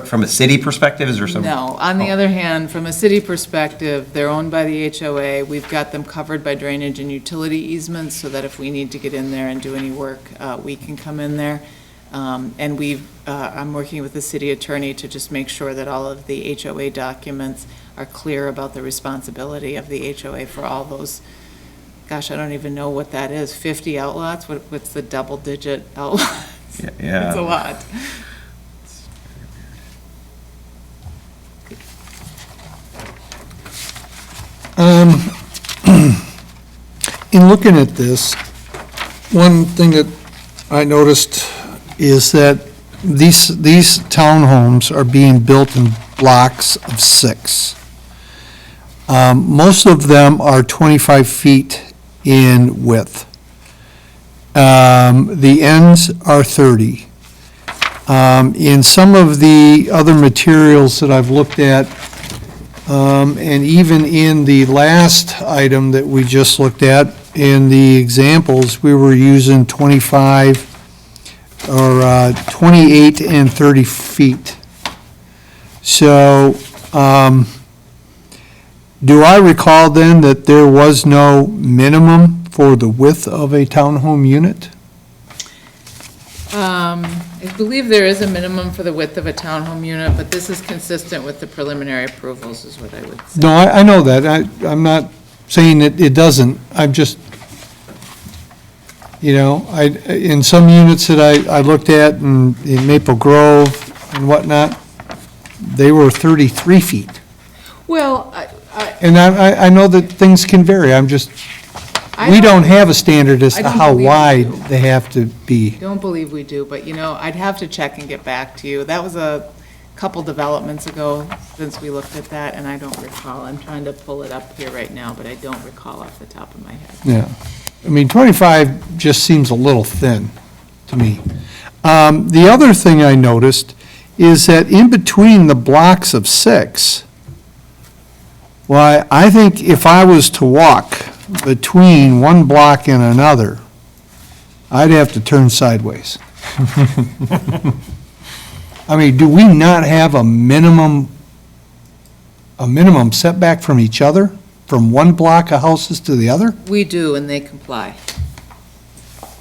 From a city perspective, is there some? No. On the Oh. other hand, from a city perspective, they're owned by the HOA. We've got them covered by drainage and utility easements so that if we need to get in there and do any work, we can come in there. And I'm working with the city attorney to just make sure that all of the HOA documents are clear about the responsibility of the HOA for all those, gosh, I don't even know what that is, 50 outlots? What's the double-digit outlots? Yeah. It's a lot. In looking at this, one thing that I noticed is that these townhomes are being built in blocks of 6. Most of them are 25 feet in width. The ends are 30. In some of the other materials that I've looked at, and even in the last item that we just looked at, in the examples, we were using 25 or 28 and 30 feet. So, do I recall then that there was no minimum for the width of a townhome unit? I believe there is a minimum for the width of a townhome unit, but this is consistent with the preliminary approvals, is what I would say. No, I know that. I'm not saying that it doesn't. I'm just, in some units that I looked at in Maple Grove and whatnot, they were 33 feet. Well, And I know that things can vary. We don't have a standard as I to don't how believe we wide do. they have to be. don't believe we do, but, I'd have to check and get back to you. That was a couple developments ago since we looked at that, and I don't recall. I'm trying to pull it up here right now, but I don't recall off the top of my head. Yeah. I mean, 25 just seems a little thin to me. The other thing I noticed is that in between the blocks of 6, why, I think if I was to walk between one block and another, I'd have to turn sideways. I mean, do we not have a minimum setback from each other, from one block of houses to the other? We do, and they comply.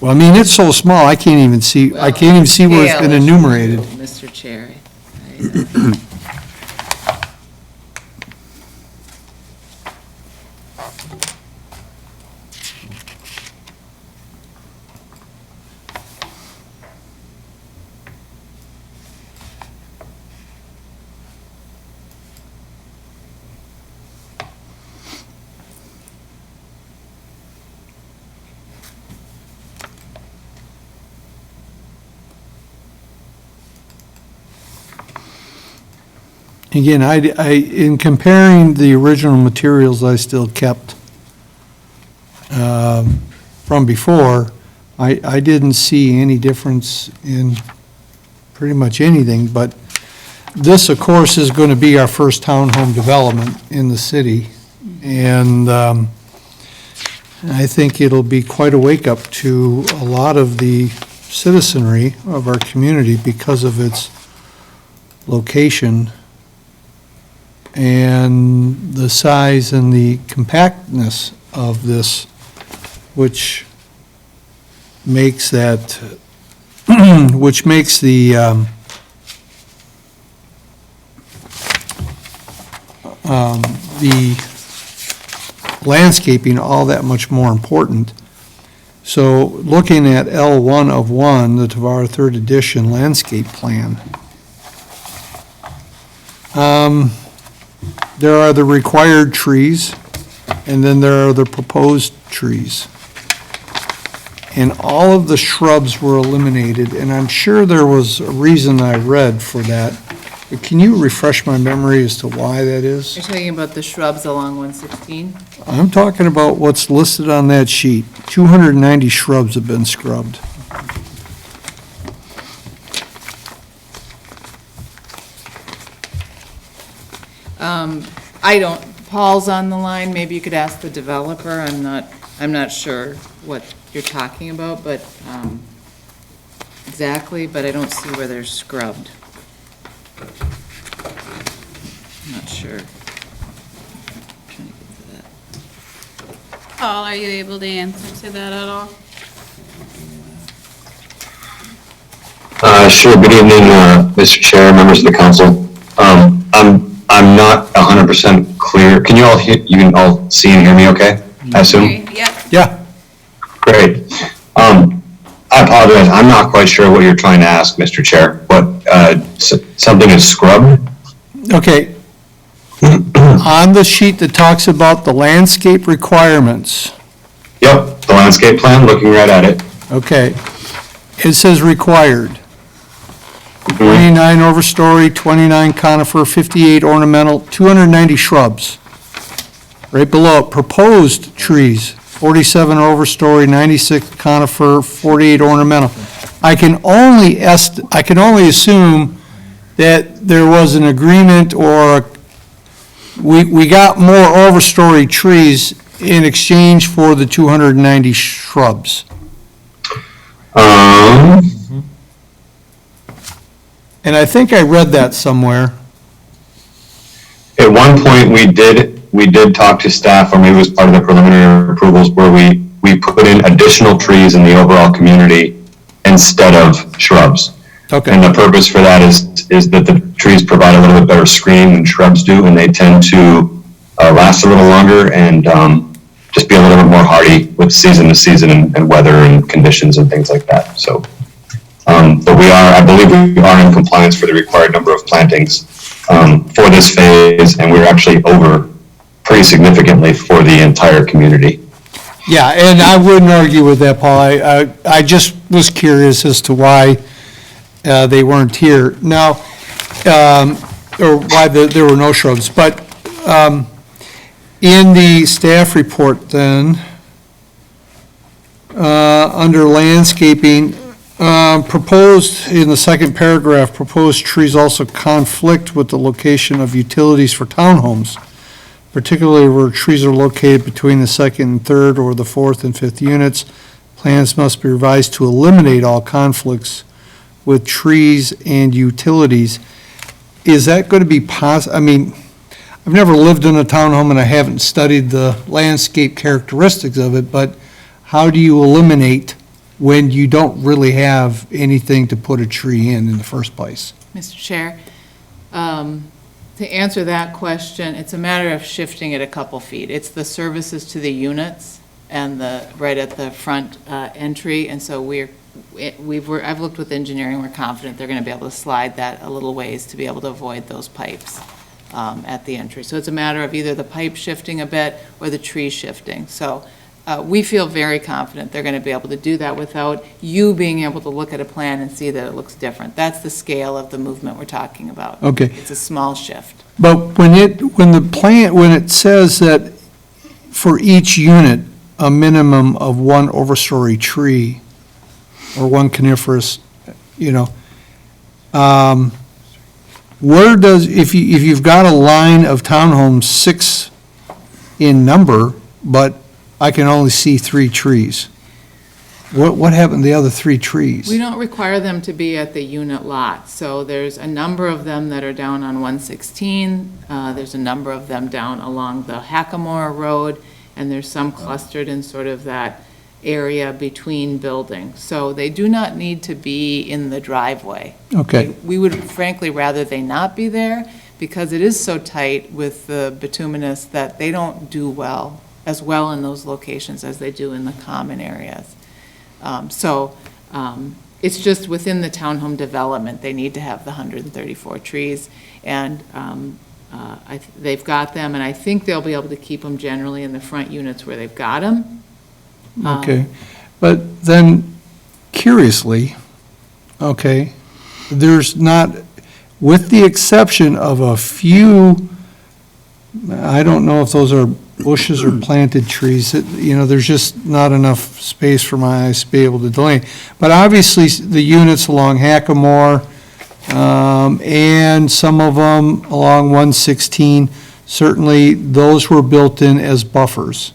Well, I mean, it's so small, I can't even see where it's been Scale is enumerated. true, Mr. Chair. Again, in comparing the original materials, I still kept from before, I didn't see any difference in pretty much anything, but this, of course, is going to be our first townhome development in the city, and I think it'll be quite a wake-up to a lot of the citizenry of our community because of its location and the size and the compactness of this, which makes that, which makes the landscaping all that much more important. So looking at L1 of 1, the Tavara Third Edition Landscape Plan, there are the required trees, and then there are the proposed trees. And all of the shrubs were eliminated, and I'm sure there was a reason I read for that. But can you refresh my memory as to why that is? You're talking about the shrubs along 116? I'm talking about what's listed on that sheet. 290 shrubs have been scrubbed. I don't, Paul's on the line, maybe you could ask the developer, I'm not sure what you're talking about, but, exactly, but I don't see where they're scrubbed. I'm not sure. Trying to get to that. Paul, are you able to answer to that at all? Sure. Good evening, Mr. Chair, members of the council. I'm not 100% clear. Can you all see and hear me okay, I assume? Yep. Yeah. Great. I apologize. I'm not quite sure what you're trying to ask, Mr. Chair, but something is scrubbed? Okay. On the sheet that talks about the landscape requirements, Yep, the landscape plan, looking right at it. okay, it says required. 29 overstory, 29 conifer, 58 ornamental, 290 shrubs. Right below it, proposed trees, 47 overstory, 96 conifer, 48 ornamental. I can only assume that there was an agreement or we got more overstory trees in exchange for the 290 shrubs. And I think I read that somewhere. At one point, we did talk to staff, or maybe it was part of the preliminary approvals, where we put in additional trees in the overall community instead of shrubs. Okay. And the purpose for that is that the trees provide a little bit better screen than shrubs do, and they tend to last a little longer and just be a little bit more hardy with season to season and weather and conditions and things like that. So, but I believe we are in compliance for the required number of plantings for this phase, and we're actually over pretty significantly for the entire community. Yeah, and I wouldn't argue with that, Paul. I just was curious as to why they weren't here. Now, or why there were no shrubs. But in the staff report then, under landscaping, proposed, in the second paragraph, proposed trees also conflict with the location of utilities for townhomes, particularly where trees are located between the second and third or the fourth and fifth units. Plans must be revised to eliminate all conflicts with trees and utilities. Is that going to be I mean, I've never lived in a townhome and I haven't studied the landscape characteristics of it, but how do you eliminate when you don't really have anything to put a tree in the first place? Mr. Chair, to answer that question, it's a matter of shifting it a couple feet. It's the services to the units and right at the front entry, and so I've looked with engineering, we're confident they're going to be able to slide that a little ways to be able to avoid those pipes at the entry. So it's a matter of either the pipe shifting a bit or the tree shifting. So we feel very confident they're going to be able to do that without you being able to look at a plan and see that it looks different. That's the scale of the movement we're talking about. Okay. It's a small shift. But when it says that for each unit, a minimum of one overstory tree or one coniferous, where does, if you've got a line of townhomes, 6 in number, but I can only see 3 trees, what happened to the other 3 trees? We don't require them to be at the unit lot, so there's a number of them that are down on 116, there's a number of them down along the Hackamore Road, and there's some clustered in sort of that area between buildings. So they do not need to be in the driveway. Okay, We would frankly rather they not be there, because it is so tight with the bituminous that they don't do as well in those locations as they do in the common areas. It's just within the townhome development, they need to have the 134 trees, and they've got them, and I think they'll be able to keep them generally in the front units where they've got them. okay. But then, curiously, okay, there's not, with the exception of a few, I don't know if those are bushes or planted trees, there's just not enough space for my eyes to be able to delineate. But obviously, the units along Hackamore, and some of them along 116, certainly those were built in as buffers.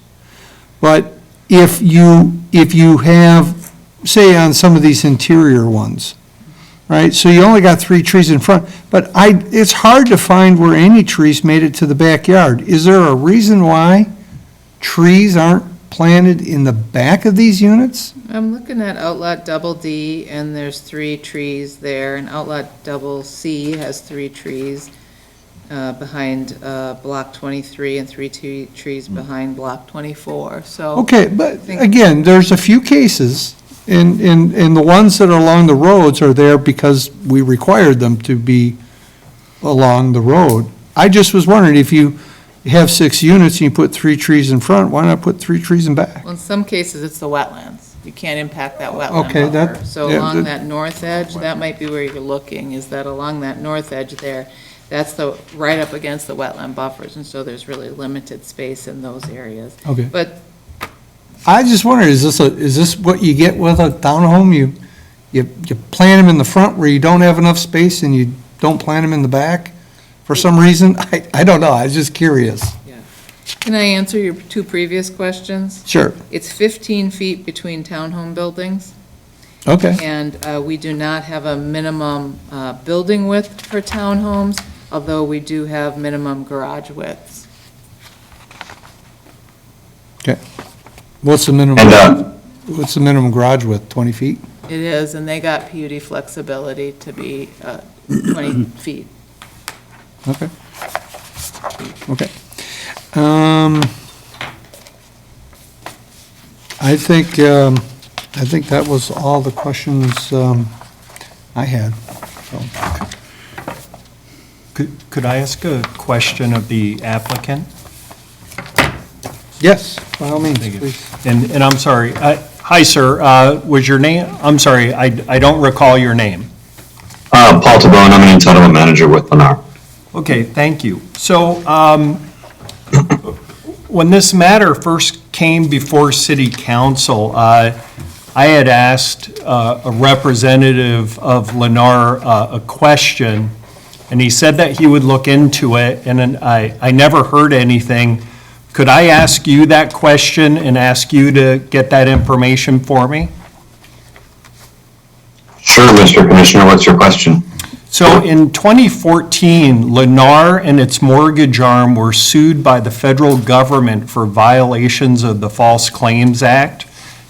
But if you have, say on some of these interior ones, right, so you only got 3 trees in front, but it's hard to find where any trees made it to the backyard. Is there a reason why trees aren't planted in the back of these units? I'm looking at Outlot Double D, and there's 3 trees there, and Outlot Double C has 3 trees behind Block 23 and 3 trees behind Block 24, so. Okay, but again, there's a few cases, and the ones that are along the roads are there because we required them to be along the road. I just was wondering, if you have 6 units and you put 3 trees in front, why not put 3 trees in back? Well, in some cases, it's the wetlands. You can't impact that wetland Okay, buffer. So yeah, along that north edge, that might be where you're looking, is that along that north edge there, that's right up against the wetland buffers, and so there's really limited space in those areas. Okay. But I just wondered, is this what you get with a townhome? You plant them in the front where you don't have enough space, and you don't plant them in the back for some reason? I don't know, I was just curious. can I answer your 2 previous questions? Sure, It's 15 feet between townhome buildings, okay. and we do not have a minimum building width for townhomes, although we do have minimum garage widths. Okay. What's the minimum, what's the minimum garage width, 20 feet? It is, and they got PUD flexibility to be 20 feet. Okay. Okay. I think that was all the questions I had. So, Could I ask a question of the applicant? yes, by all means, please. And I'm sorry, hi, sir, was your name, I'm sorry, I don't recall your name. Paul Tabone, I'm an entitlement manager with Lennar. Okay, thank you. So, when this matter first came before city council, I had asked a representative of Lennar a question, and he said that he would look into it, and then I never heard anything. Could I ask you that question and ask you to get that information for me? Sure, Mr. Commissioner, what's your question? So in 2014, Lennar and its mortgage arm were sued by the federal government for violations of the False Claims Act.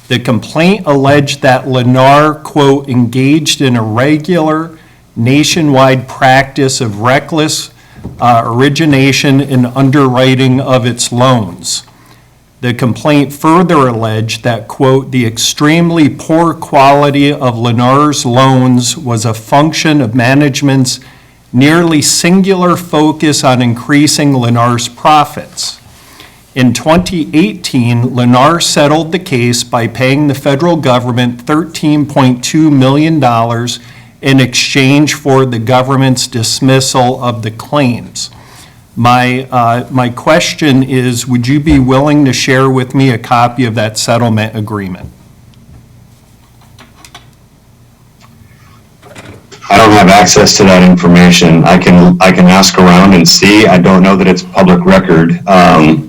The complaint alleged that Lennar, quote, engaged in a regular nationwide practice of reckless origination and underwriting of its loans. The complaint further alleged that, quote, the extremely poor quality of Lennar's loans was a function of management's nearly singular focus on increasing Lennar's profits. In 2018, Lennar settled the case by paying the federal government $13.2 million in exchange for the government's dismissal of the claims. My question is, would you be willing to share with me a copy of that settlement agreement? I don't have access to that information. I can ask around and see. I don't know that it's public record. But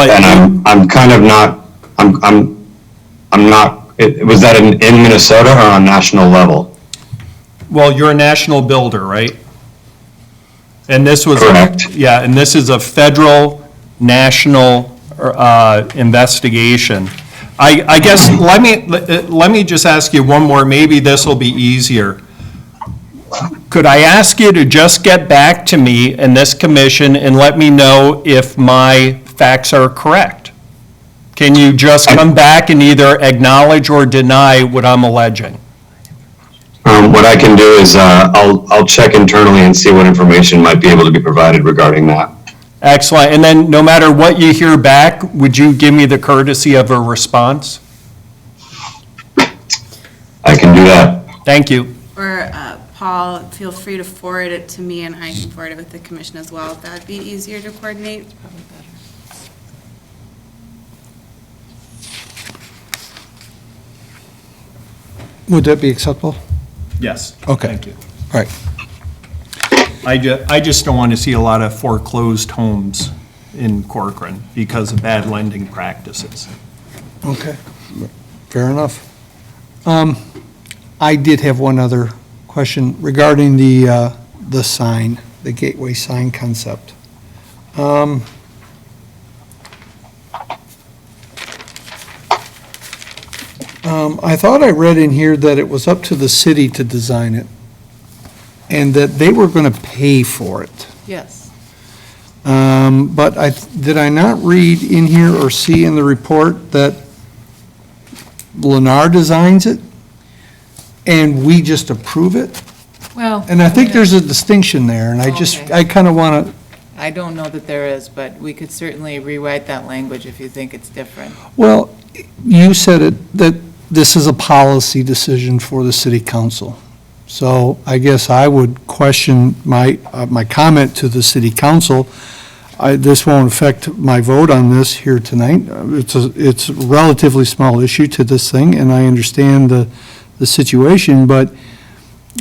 And I'm kind of not, I'm not, was that in Minnesota or on national level? Well, you're a national builder, right? And this was. Correct. Yeah, and this is a federal, national investigation. I guess, let me just ask you one more, maybe this will be easier. Could I ask you to just get back to me and this commission and let me know if my facts are correct? Can you just come back and either acknowledge or deny what I'm alleging? What I can do is, I'll check internally and see what information might be able to be provided regarding that. Excellent. And then no matter what you hear back, would you give me the courtesy of a response? I can do that. Thank you. Or Paul, feel free to forward it to me and I can forward it with the commission as well, if that'd be easier to coordinate. Would that be acceptable? Yes. Okay. Thank you. All right. I just don't want to see a lot of foreclosed homes in Corcoran because of bad lending practices. Okay, fair enough. I did have one other question regarding the sign, the gateway sign concept. I thought I read in here that it was up to the city to design it, and that they were going to pay for it. Yes. But did I not read in here or see in the report that Lennar designs it, and we just approve it? Well. And I think there's a distinction there, and Okay. I kind of want to, I don't know that there is, but we could certainly rewrite that language if you think it's different. well, you said it, that this is a policy decision for the city council. So I guess I would question my comment to the city council. This won't affect my vote on this here tonight. It's a relatively small issue to this thing, and I understand the situation, but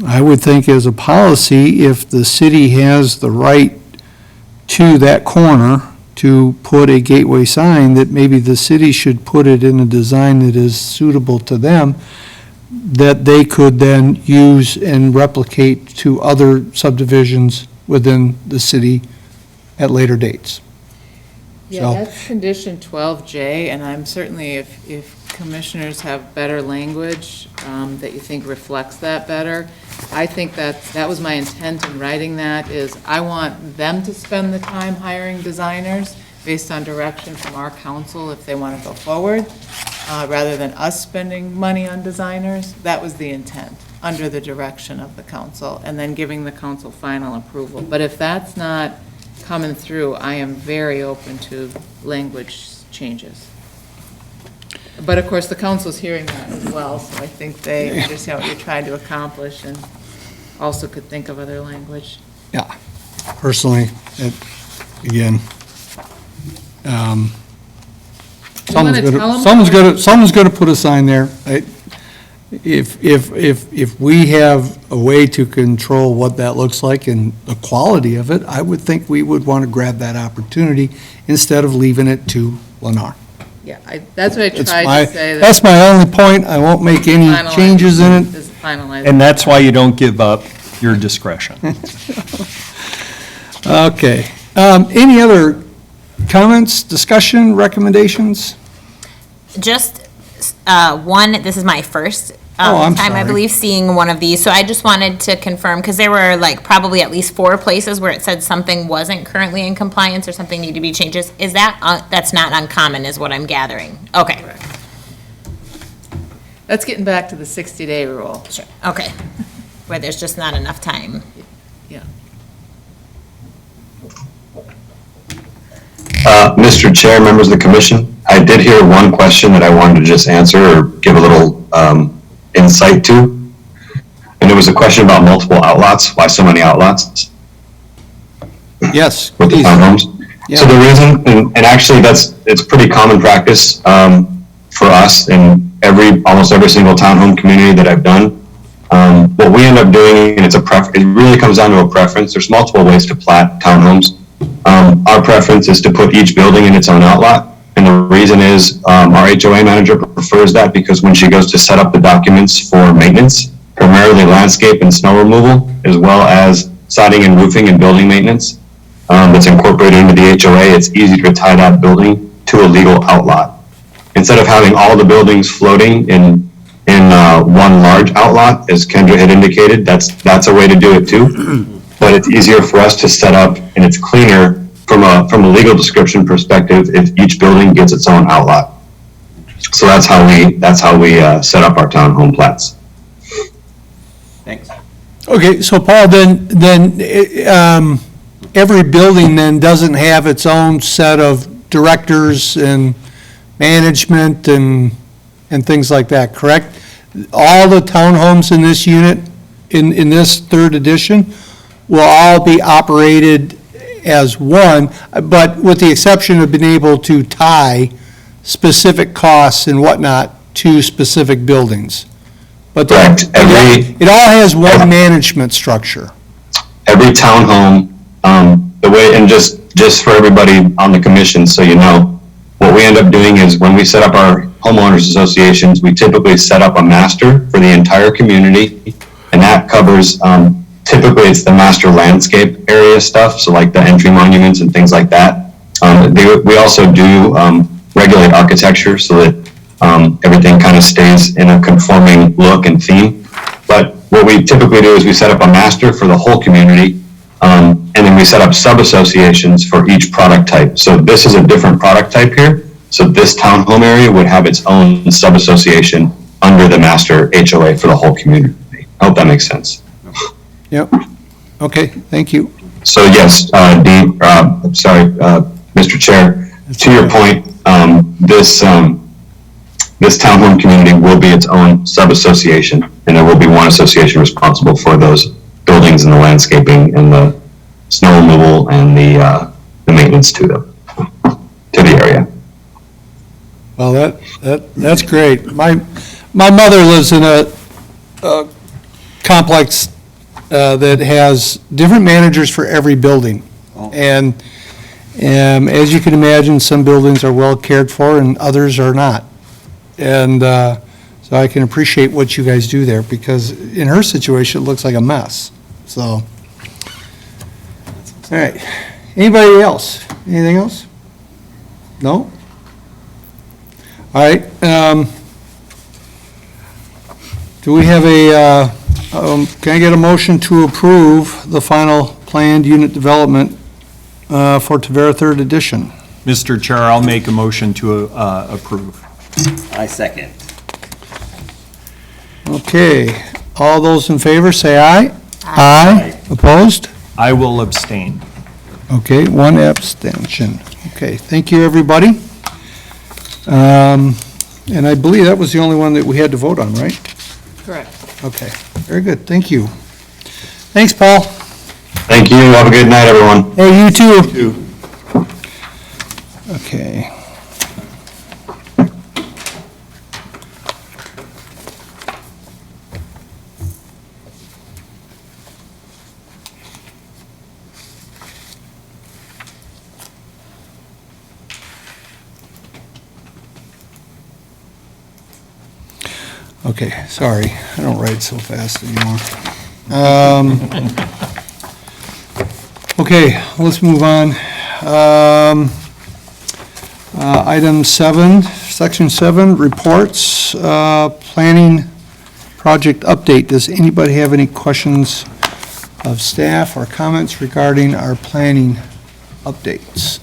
I would think as a policy, if the city has the right to that corner to put a gateway sign, that maybe the city should put it in a design that is suitable to them, that they could then use and replicate to other subdivisions within the city at later dates. Yeah, So- that's condition 12J, and I'm certainly, if commissioners have better language that you think reflects that better, I think that was my intent in writing that, is I want them to spend the time hiring designers based on direction from our council if they want to go forward, rather than us spending money on designers. That was the intent, under the direction of the council, and then giving the council final approval. But if that's not coming through, I am very open to language changes. But of course, the council's hearing that as well, so I think they understand what you're trying to accomplish and also could think of other language. Yeah, personally, again, wanna tell them? someone's gonna put a sign there. If we have a way to control what that looks like and the quality of it, I would think we would want to grab that opportunity instead of leaving it to Lennar. Yeah, that's what I It's tried to say. That's my only point. I won't make any changes in it. Is finalized. And that's why you don't give up your discretion. Okay. Any other comments, discussion, recommendations? Just one, this is my first Oh, I'm time, I sorry. believe, seeing one of these. So I just wanted to confirm, because there were like probably at least 4 places where it said something wasn't currently in compliance or something needed to be changes. Is that, that's not uncommon is what I'm gathering? Okay, That's getting back to the 60-day rule. sure, okay. Where there's just not enough time. Yeah. Mr. Chair, members of the commission, I did hear one question that I wanted to just answer or give a little insight to. And it was a question about multiple outlots, why so many outlots? Yes, with the please. townhomes. Yeah. So the reason, and actually it's pretty common practice for us in almost every single townhome community that I've done. What we end up doing, and it really comes down to a preference. There's multiple ways to plat townhomes. Our preference is to put each building in its own outlot. And the reason is our HOA manager prefers that because when she goes to set up the documents for maintenance, primarily landscape and snow removal, as well as siding and roofing and building maintenance, that's incorporated into the HOA, it's easy to tie that building to a legal outlot. Instead of having all the buildings floating in one large outlot, as Kendra had indicated, that's a way to do it too. But it's easier for us to set up, and it's cleaner from a legal description perspective if each building gets its own outlot. So that's how we set up our townhome plats. Thanks. Okay, so Paul, then every building then doesn't have its own set of directors and management and things like that, correct? All the townhomes in this unit, in this third edition, will all be operated as one, but with the exception of being able to tie specific costs and whatnot to specific buildings. But Correct. it all has one management structure. Every townhome, the way, and just for everybody on the commission, so you know, what we end up doing is when we set up our homeowners associations, we typically set up a master for the entire community, and that covers, typically it's the master landscape area stuff, so like the entry monuments and things like that. We also do regulate architecture so that everything kind of stays in a conforming look and theme. But what we typically do is we set up a master for the whole community, and then we set up sub-associations for each product type. So this is a different product type here. So this townhome area would have its own sub-association under the master HOA for the whole community. I hope that makes sense. Yep. Okay, thank you. So yes, Dean, Mr. Chair, to your point, this townhome community will be its own sub-association, and there will be one association responsible for those buildings and the landscaping and the snow removal and the maintenance to them, to the area. Well, that's great. My mother lives in a complex that has different managers for every building. And as you can imagine, some buildings are well cared for and others are not. And so I can appreciate what you guys do there, because in her situation, it looks like a mess, so. All right, anybody else? Anything else? No? All right, do we have can I get a motion to approve the final planned unit development for Tavera Third Edition? Mr. Chair, I'll make a motion to approve. I second. Okay, all those in favor, say aye. Aye. Opposed? I will abstain. Okay, one abstention. Okay, thank you, everybody. And I believe that was the only one that we had to vote on, right? Correct. Okay, very good, thank you. Thanks, Paul. Thank you. Have a good night, everyone. Hey, you too. Okay. Okay, sorry, I don't write so fast anymore. Okay, let's move on. Item 7, Section 7, reports, planning project update. Does anybody have any questions of staff or comments regarding our planning updates?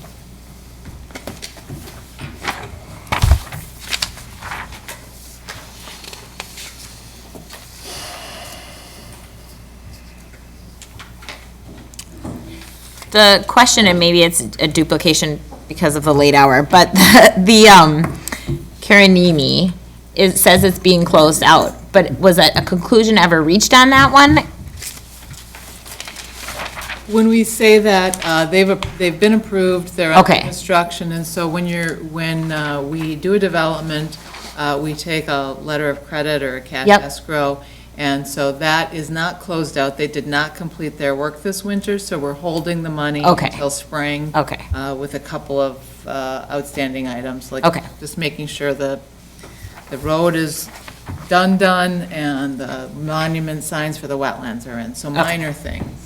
The question, and maybe it's a duplication because of the late hour, but the Karanini, it says it's being closed out, but was a conclusion ever reached on that one? When we say that, they've been approved, they're under Okay. construction, and so when we do a development, we take a letter of credit or a cash Yep. escrow, and so that is not closed out. They did not complete their work this winter, so we're holding the money Okay. until spring. Okay. With a couple of outstanding items, like Okay. just making sure the road is done, and the monument signs for the wetlands are in, so minor things.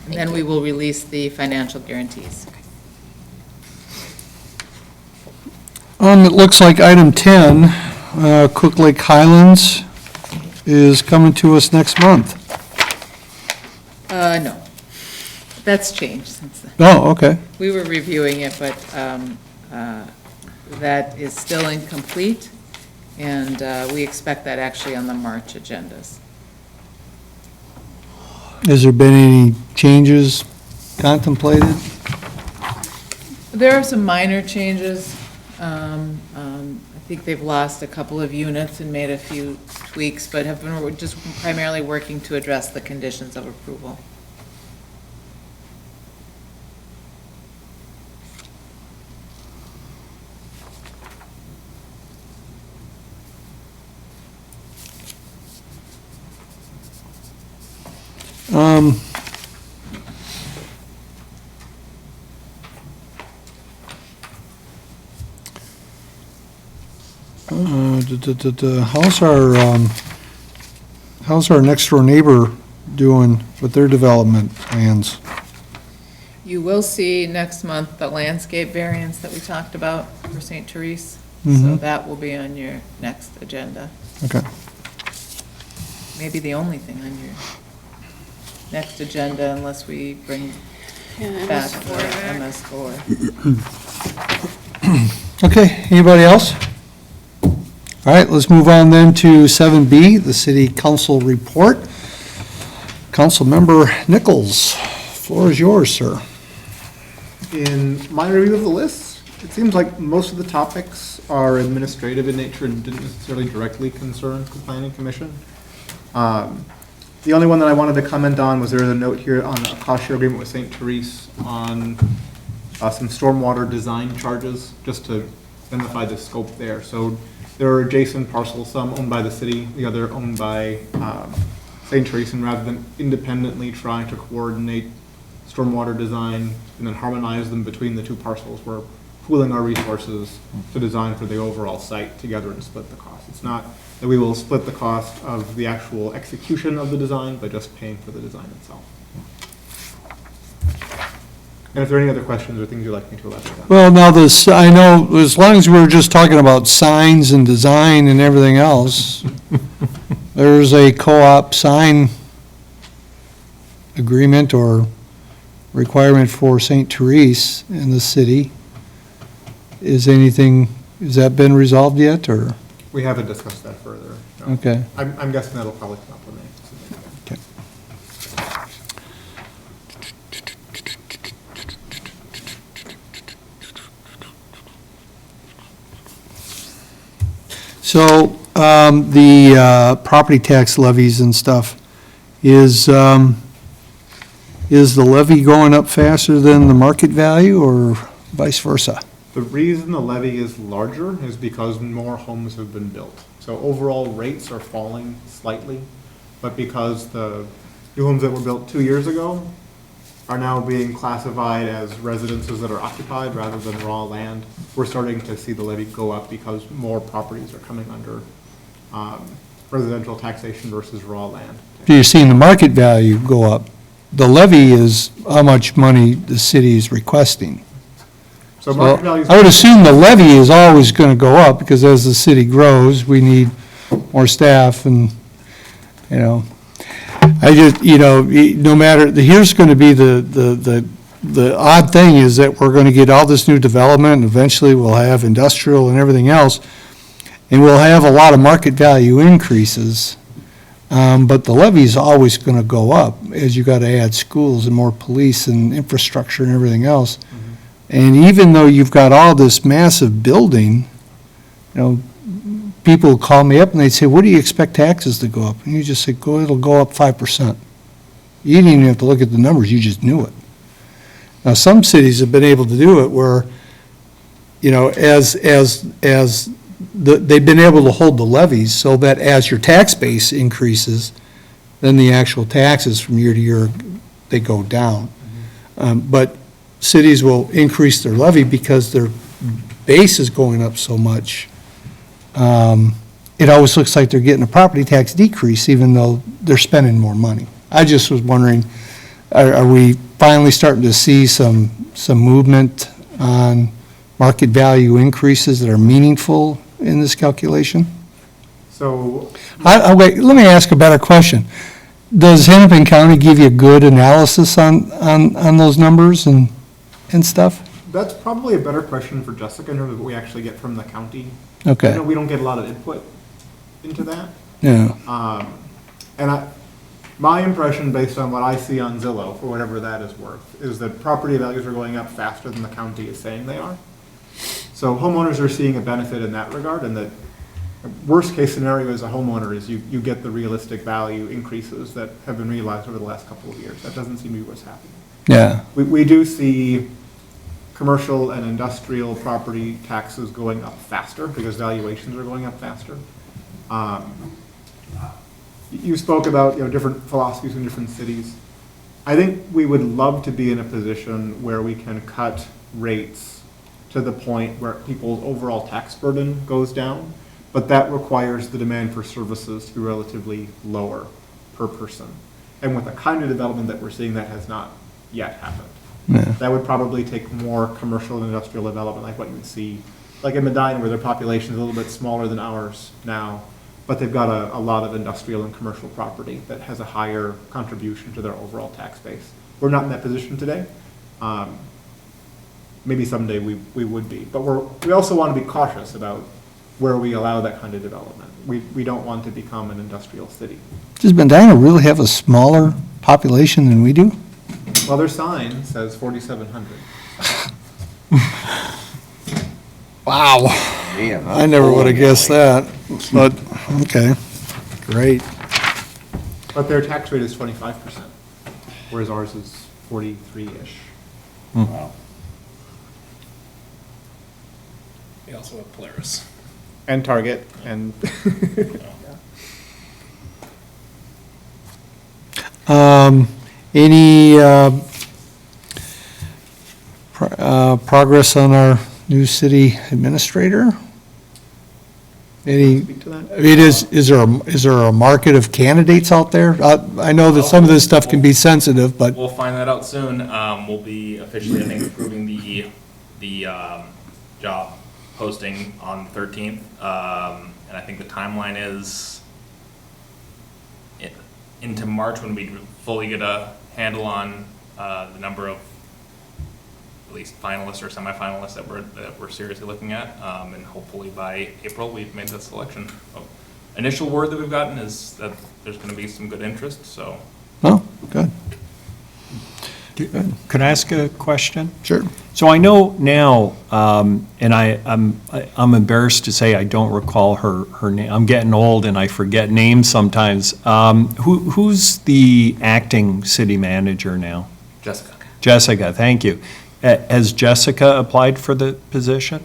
And then we will release the financial guarantees. It looks like item 10, Cook Lake Highlands is coming to us next month. No, that's changed since then. Oh, okay. We were reviewing it, but that is still incomplete, and we expect that actually on the March agendas. Has there been any changes contemplated? There are some minor changes. I think they've lost a couple of units and made a few tweaks, but have been just primarily working to address the conditions of approval. How's our next door neighbor doing with their development plans? You will see next month the landscape variance that we talked about for St. Therese. So Mhm. that will be on your next agenda. Okay. Maybe the only thing on your next agenda unless we bring back the MS4. Okay, anybody else? All right, let's move on then to 7B, the city council report. Councilmember Nichols, floor is yours, sir. In my review of the list, it seems like most of the topics are administrative in nature and didn't necessarily directly concern the planning commission. The only one that I wanted to comment on was there is a note here on a cost share agreement with St. Therese on some stormwater design charges, just to identify the scope there. So there are adjacent parcels, some owned by the city, the other owned by St. Therese, and rather than independently trying to coordinate stormwater design and then harmonize them between the two parcels, we're pooling our resources to design for the overall site together and split the cost. It's not that we will split the cost of the actual execution of the design, but just paying for the design itself. And if there are any other questions or things you'd like me to elaborate on. Well, now this, I know, as long as we're just talking about signs and design and everything else, there's a co-op sign agreement or requirement for St. Therese in the city. Has that been resolved yet, or? We haven't discussed that further. No. Okay. I'm guessing that'll probably come up when they. So, the property tax levies and stuff, is the levy going up faster than the market value, or vice versa? The reason the levy is larger is because more homes have been built. So overall rates are falling slightly, but because the new homes that were built 2 years ago are now being classified as residences that are occupied rather than raw land, we're starting to see the levy go up because more properties are coming under residential taxation versus raw land. So you're seeing the market value go up. The levy is how much money the city is requesting. So market values. I would assume the levy is always going to go up, because as the city grows, we need more staff and, I just, no matter, here's going to be the odd thing is that we're going to get all this new development, and eventually we'll have industrial and everything else, and we'll have a lot of market value increases, but the levy is always going to go up as you got to add schools and more police and infrastructure and everything else. And even though you've got all this massive building, people call me up and they say, what do you expect taxes to go up? And you just say, it'll go up 5%. You didn't even have to look at the numbers, you just knew it. Now, some cities have been able to do it where, you know, they've been able to hold the levies so that as your tax base increases, then the actual taxes from year to year, they go down. But cities will increase their levy because their base is going up so much. It always looks like they're getting a property tax decrease even though they're spending more money. I just was wondering, are we finally starting to see some movement on market value increases that are meaningful in this calculation? So, Wait, let me ask a better question. Does Hennepin County give you a good analysis on those numbers and stuff? that's probably a better question for Jessica in terms of what we actually get from the county. Okay, We don't get a lot of input into that. yeah, My impression, based on what I see on Zillow, for whatever that is worth, is that property values are going up faster than the county is saying they are. So homeowners are seeing a benefit in that regard, and that worst case scenario as a homeowner is you get the realistic value increases that have been realized over the last couple of years. That doesn't seem to be what's happening. yeah, We do see commercial and industrial property taxes going up faster because valuations are going up faster. You spoke about, different philosophies in different cities. I think we would love to be in a position where we can cut rates to the point where people's overall tax burden goes down, but that requires the demand for services to be relatively lower per person. And with the kind of development that we're seeing, that has not yet happened. yeah, That would probably take more commercial and industrial development, like what you would see, like in Medina, where their population is a little bit smaller than ours now, but they've got a lot of industrial and commercial property that has a higher contribution to their overall tax base. We're not in that position today. Maybe someday we would be, but we also want to be cautious about where we allow that kind of development. We don't want to become an industrial city. does Medina really have a smaller population than we do? Well, their sign says 4,700. Wow, Yeah. I never would have guessed that, but, okay, great. But their tax rate is 25%, whereas ours is 43-ish. We also have Polaris. And Target, and Any progress on our new city administrator? Any, speak to that. I mean, is there a market of candidates out there? I know that some of this stuff can be sensitive, but, We'll find that out soon. We'll be officially, I think, approving the job posting on the 13th. And I think the timeline is into March when we fully get a handle on the number of at least finalists or semifinalists that we're seriously looking at. And hopefully by April, we've made the selection. Initial word that we've gotten is that there's going to be some good interest, so. oh, good, Could I ask a question? sure. So I know now, and I'm embarrassed to say I don't recall her name. I'm getting old and I forget names sometimes. Who's the acting city manager now? Jessica. Jessica, thank you. Has Jessica applied for the position?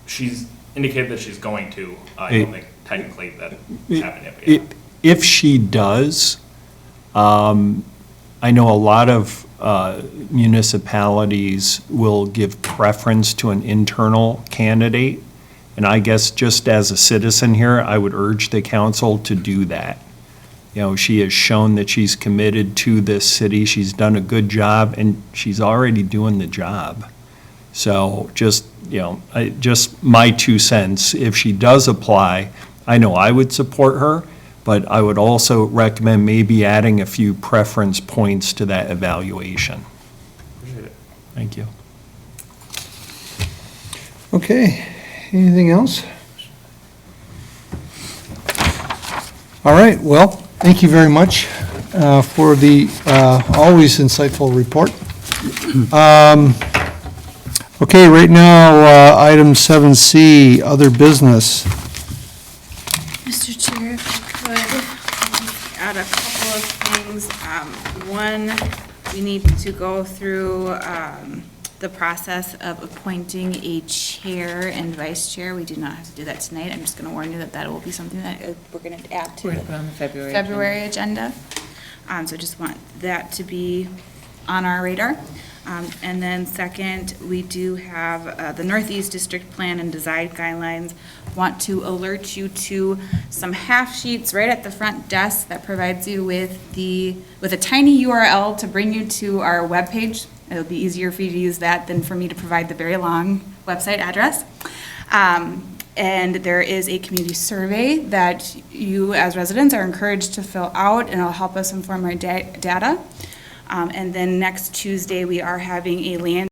She's indicated that she's going to. I It- don't think technically that happened yet. If she does, I know a lot of municipalities will give preference to an internal candidate. And I guess just as a citizen here, I would urge the council to do that. You know, she has shown that she's committed to this city. She's done a good job and she's already doing the job. So just, just my 2 cents. If she does apply, I know I would support her, but I would also recommend maybe adding a few preference points to that evaluation. Appreciate it. Thank you. Okay, anything else? All right, well, thank you very much for the always insightful report. Okay, right now, item 7C, other business. Mr. Chair, if I could add a couple of things. One, we need to go through the process of appointing a chair and vice chair. We do not have to do that tonight. I'm just going to warn you that that will be something that we're going to add to We're the gonna put on the February agenda. February agenda. So just want that to be on our radar. And then second, we do have the Northeast District Plan and Design Guidelines. Want to alert you to some half sheets right at the front desk that provides you with a tiny URL to bring you to our webpage. It'll be easier for you to use that than for me to provide the very long website address. And there is a community survey that you as residents are encouraged to fill out, and it'll help us inform our data. And then next Tuesday, we are having a land